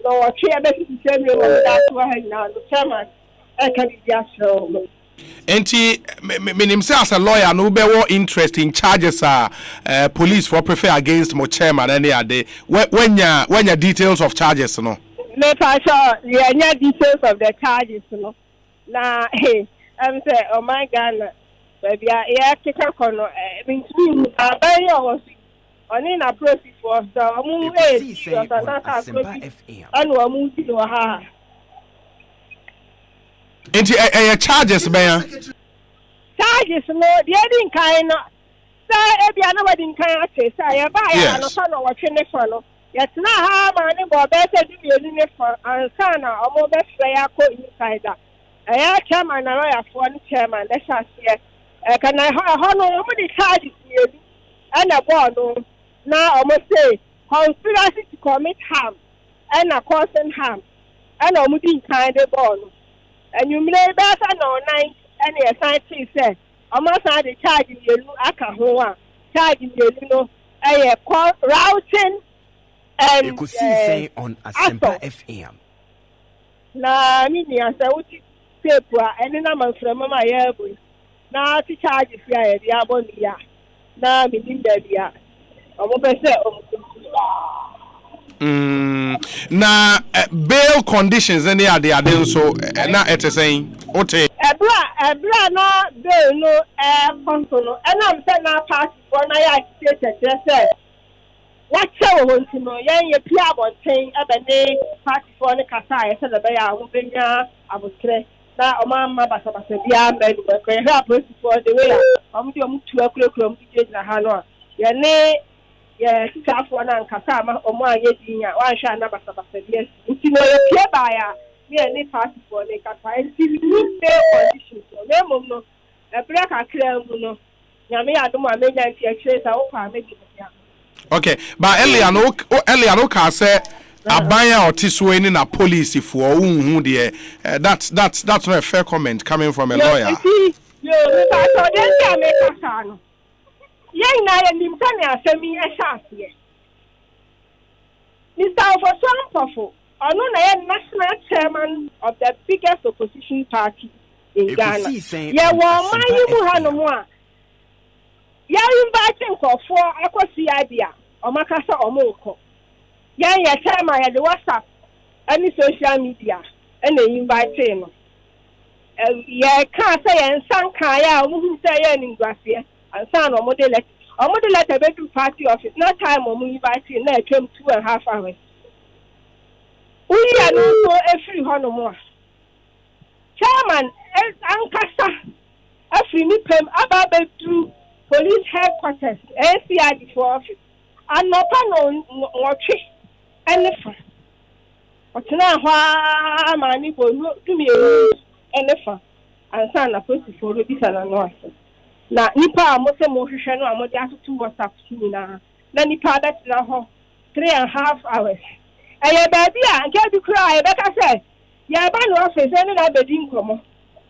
no wa twe e be fi se mi wo da to ha na no chairman e ka di show. Enti minim say as a lawyer no be wo interest in charges police for prefer against mo chairman any ade when ya details of charges no me pa sure yeah details of the charges no na hey I'm say oh my god baby yeah kika kono means abai was oni na process for so mu Ekosiisen on Asempa FM anu amu di no ha enti charges be ya charges no the din kind no say e bia na wadin kan ate say ya ba ya no fa no watwe ne fa no yetna ha ma ne bo be se di elu ne fa ansa na omo be frɛ ya ko insider ya chairman na lawyer for ni chairman let's say kana ha no omo di charges elu ana board no na omo say conspiracy to commit harm ana causing harm ana omo di kan de board no and you may be no nine any assignment say almost had the charge in you aka ho a charge in you no routing and Ekosiisen on Asempa FM na mi ni asa uti tape a ene na man from ma ya bu na ti charge fi a ya bo ni ya na mi din da bia omo be say na bail conditions any ade nso na etesen ote ebra no bail no konto no enam say na party for na ya state say what show won't no yen ye pia bonten ebene party for ne kasa ye say be ya ho benya abotre na omamma basa bia mbelu ko ye police for the way omdi omutu akura omdi na ha no ye ne yeah, staff one and Kasama or more yedia, one shall never suffer. Yes, if you know your by any party for the Kasa, and see new fair conditions. No, a black a clear no. Yami, I don't want to make a trace out. Okay, but Eliano can say a buyer or tissuing in a police for whom dear. That's not a fair comment coming from a lawyer. Yang na nim tani asemi ehase Mr. Ofoswampofo ono na national chairman of the biggest opposition party in Ghana ye wo mayi mu hanomu a ya invite nkofo akosi abia omakasa omoko yan ye chairman ye the WhatsApp any social media and invite no ye kan say ye nsan kan ya omu say ye ningwase and son or model letter bedroom party office. No time or movie by tea, now came 2.5 hours. We are not so free honor more. Chairman, Ankasa, a free nipem about bedroom police headquarters, NCID for office, and no panel or tree, anything. But now, why money will do me anything, and son a person for this and noise. Na nipa mo se mo hwehwe no amode atoto WhatsApp na nipa that na ho 3.5 hours eye baby a nke bi kura e beka say ya ba no office ene na bedi nkomo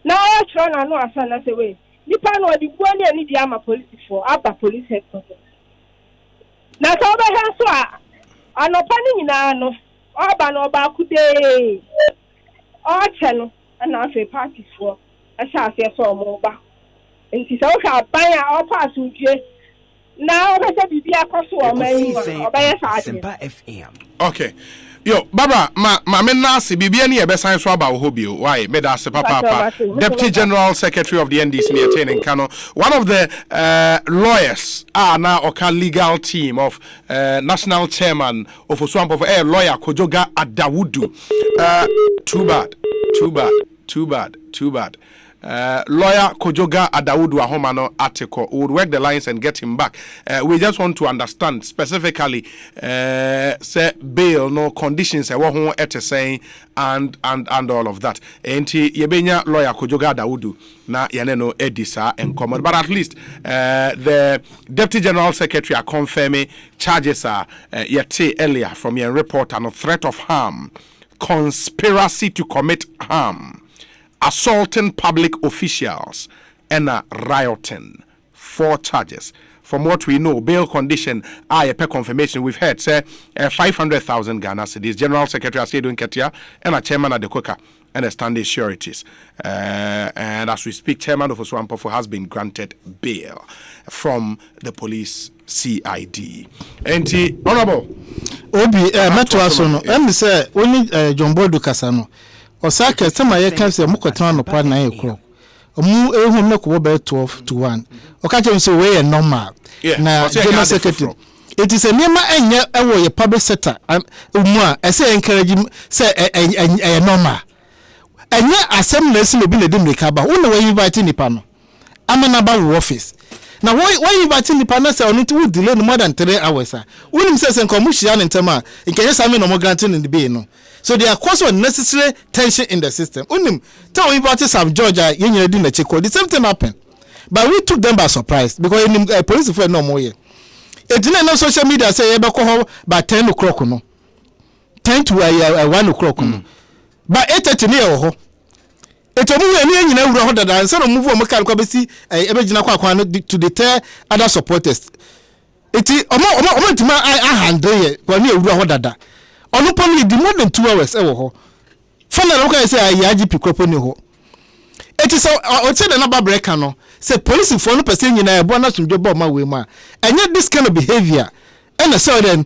na ya tro na no asa na say we nipa no di buo ne ani di ama police for aba police headquarters na so be ha so a anopa ni nyina no oba no ba kude o che no na afi party for a sha afi so mo ba nti so ka ban a pass udie na o be se bibia koso o man o be Asempa FM okay yo baba ma me na se bibia ne ye be san so aba wo hobio why me da se papa deputy general secretary of the NDC me attaining Kano one of the lawyers na oka legal team of national chairman of Oswampo for lawyer Kojoga Adawudu too bad lawyer Kojoga Adawudu Ahomano article. We would work the lines and get him back. We just want to understand specifically say bail no conditions saying and all of that. Enti yebenya lawyer Kojoga Adawudu na yaneno edisa and common. But at least the Deputy General Secretary are confirming charges are yet earlier from your report and a threat of harm, conspiracy to commit harm, assaulting public officials, and rioting. 4 charges. From what we know, bail condition, per confirmation, we've heard, say, 500,000 Ghana cedis. General Secretary Asedu Nketia, and a chairman at the Koka, and a standing sureties. And as we speak, Chairman of Oswampofo has been granted bail from the police CID. And Honorable Obi, Metwasono, and say, only John Bodu Casano. Osaka, some of your cancer, Mukotano, partner, o'clock. Mu ehun na ko be 12 to 1 o ka tell say we normal na general secretary it is a nema enye ewo ye public sector mu a e say encourage say normal enye assembly si obi na dem reka ba won we invite nipa no amana ba wo office na why invite nipa na say on it would delay no more than 3 hours won say nkom hia ne ntema nke say me no mo granting in the bay no. So there are cause unnecessary tension in the system. Unim tell we about some Georgia yenye di na cheko. The same thing happened. But we took them by surprise because police for no more. It didn't know social media say ebe ko by 10 o'clock no. 10 to 1 o'clock no. But 8:30 near ho. Eto mu eni nyina wura ho dada nsa no move o meka kwa besi ebe gina kwa to deter other supporters. Eti omo ntima I handle ye kwa ne wura ho dada. Onu pamili di more than 2 hours ewo ho. Fana no ka say IGP kropo ni ho. Eti so o tell the number breaker no. Say police for no person nyina e bo na sumdwo bo ma we ma. Enye this kind of behavior. And so then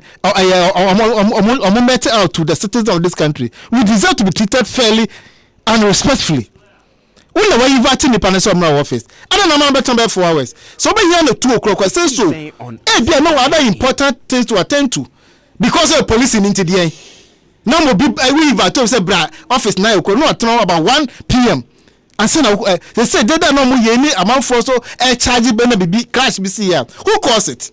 met out to the citizens of this country. We deserve to be treated fairly and respectfully. We know why you inviting the panel office. I don't know better 4 hours. So be here at 2 o'clock. I say so. There are no other important things to attend to. Because of police in the end. No more we invite say bra office 9 o'clock. No at about 1 p.m. And say they say they don't know more any amount for so charge be crash be see here. Who calls it?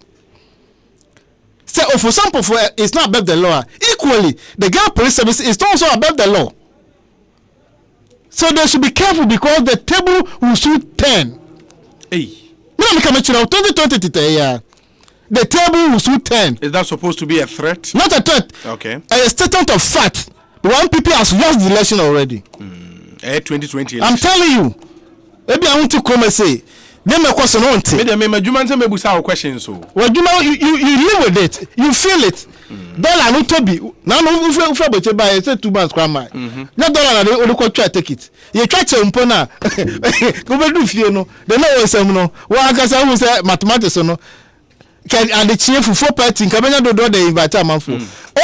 Say for some people it's not above the law. Equally, the Ghana Police Service is also above the law. So they should be careful because the table will soon turn. Hey. No, I'm coming to 2020 the table will soon turn. Is that supposed to be a threat? Not a threat. Okay. A statement of fact. One people has lost the election already. 2020 election. I'm telling you. Maybe I want to come and say. Name a question on it. Question so. Well, you know, you live with it. You feel it. Dollar no to be. Now no ufra but buy say 2 months grandma. Na dollar na only go try take it. You try to impona. Go be do fie no. They know some no. Wa akasa who say mathematics no. And the chief for party nkabenya do the invite amanfo.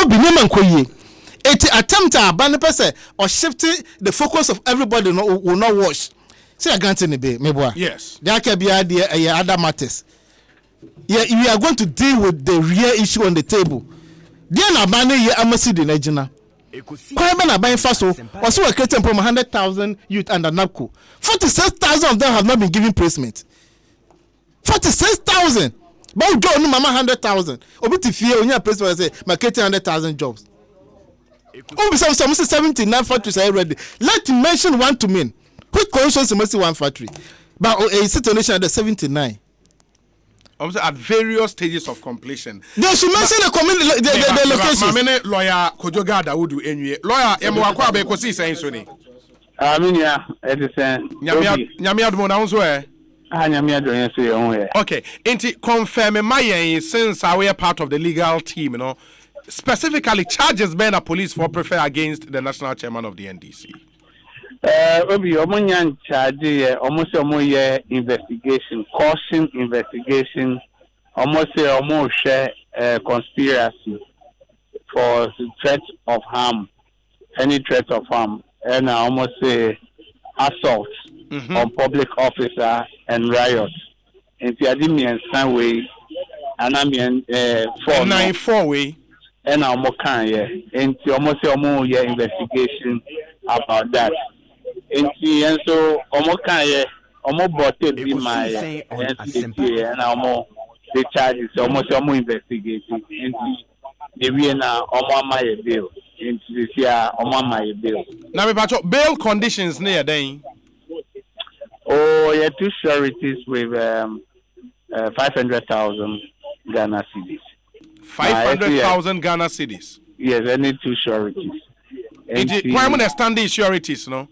Obi ne man koyie. It attempt to ban person or shifting the focus of everybody will not wash. Say I grant any be meboa. Yes. There can be other matters. Yeah, we are going to deal with the real issue on the table. There na ban ye amasi de na gina. Kwame na ban faso also we create from 100,000 youth under NAPCO. 46,000 of them have not been given placement. 46,000. But go no mama 100,000. Obi ti fie onya placement say market 100,000 jobs. Obi some 79 factories are ready. Let me mention one to me. Quick conscience must one factory. But a situation at the 79. At various stages of completion. They should mention the community the location. Mamene lawyer Kojoga Adawudu enwie. Lawyer Emwakwa be Ekosiisen so ni. Aminia Edison. Nyamia do na unso Nyamia do yen so ye. Okay. Enti confirm my since we are part of the legal team, you know. Specifically charges by the police for prefer against the national chairman of the NDC. Obi omunyan charge almost omo investigation, caution investigation, almost share conspiracy for threat of harm, any threat of harm, and almost assault on public officer and riot. In the admin some way, and I mean 4 way. And almost can and almost investigation about that. enti enso omo kan ye omo bote bi my Ekosiisen and omo the charges almost omo investigate enti the we na omo ama ye bail enti this year omo ama ye bail. Now me pacho bail conditions near then. Oh, yeah, two sureties with 500,000 Ghana cedis. 500,000 Ghana cedis. Yes, any two sureties. Why am I standing sureties, no?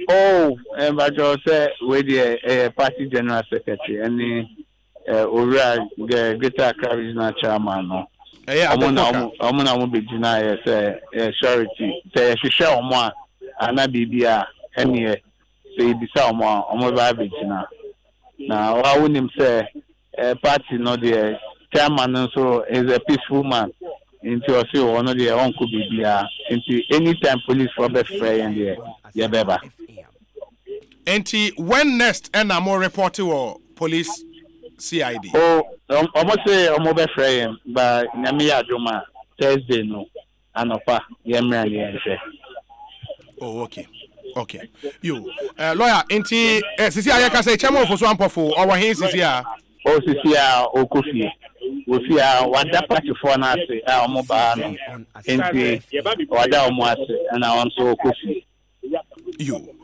Oh, and but you say with the party general secretary, any Ura Greater Regional chairman, no. I'm gonna be denied surety. Say, she shall more, and I be any. Say bisa omo ba bejina na wa wonim say party no the chairman so is a peaceful man into osi ono the onko bibia into anytime police for be free and there ya beba enti when next and am report or police CID omo say omo be free ba nyame ya adoma Thursday no anopa ye mra ye. Oh, okay. Okay. You, lawyer, enti, sisi ayaka say chairman for so ampofo, or he sisi ya? Oh, sisi ya okofie. Ofi ya wada party for na se, omo ba no. Enti, wada omo ase, na onso okofie. You,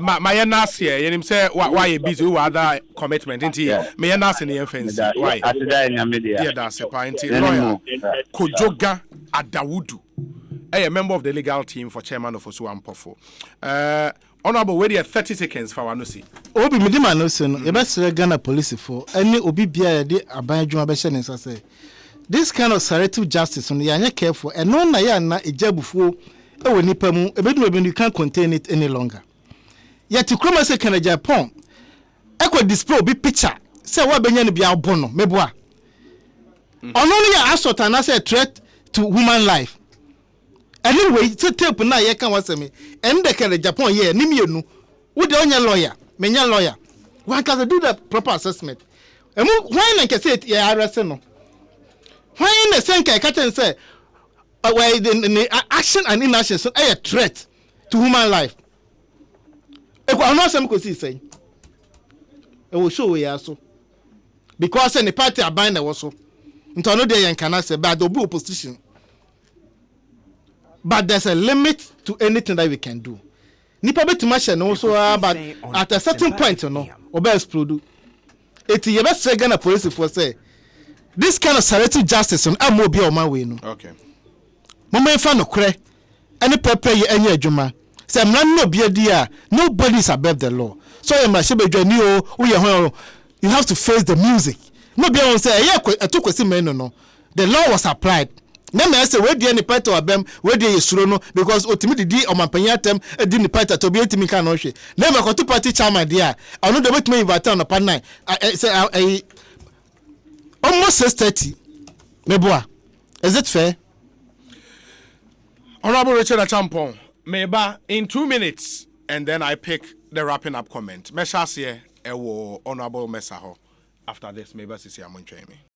my nurse here, yenim say why you busy with other commitment, enti, my nurse in the offense. Why? Asida nya media. Yeah, that's a point. Lawyer, Kojoga Adawudu. A member of the legal team for chairman of Osuam Pofo. Honorable, wait here 30 seconds for Wanusi. Obi Midima no say no, e be Ghana police for any obi bia de aban adwuma be hye ne say. This kind of selective justice on ya careful and no na ya na ejabufuo e wo nipa mu e be you can't contain it any longer. Yet to kroma say Canada Japan e ko display obi picture say wa benya no bia obo no meboa. Only ya assault and as a threat to human life. Anyway, so tape na ye kan wasemi. And the Canada Japan ye ni mienu. Wo de onya lawyer, menya lawyer. One can do the proper assessment. And why na can say it ya arrest no. Why na say can say why the action and inaction so a threat to human life. E ko ano asem ko si say. E wo show we aso. Because any party aban na wo so. Nto no dey yan kana say bad obi opposition. But there's a limit to anything that we can do. Nipa betima no so but at a certain point no obe explode. Eti ye be Ghana police for say this kind of selective justice on amobi o man we no. Okay. Mama fa no kre any pepper ye anya adwuma. Say man no bia dia nobody is above the law. So ye ma shebe dwani o ye ho you have to face the music. No bia on say ye atokwesi men no. The law was applied. Never say we dey ni part of abem we dey yesuro no because otimi didi omanpanya atem edi ni part to be etimi kan no hwe never go to party chairman there ono dey betimi invite on part 9 say almost 6:30 meboa is it fair? Honorable Richard Achampong, meba in 2 minutes and then I pick the wrapping up comment. Meshas here ewo Honorable Mesaho. After this meba sisi amonchwe me.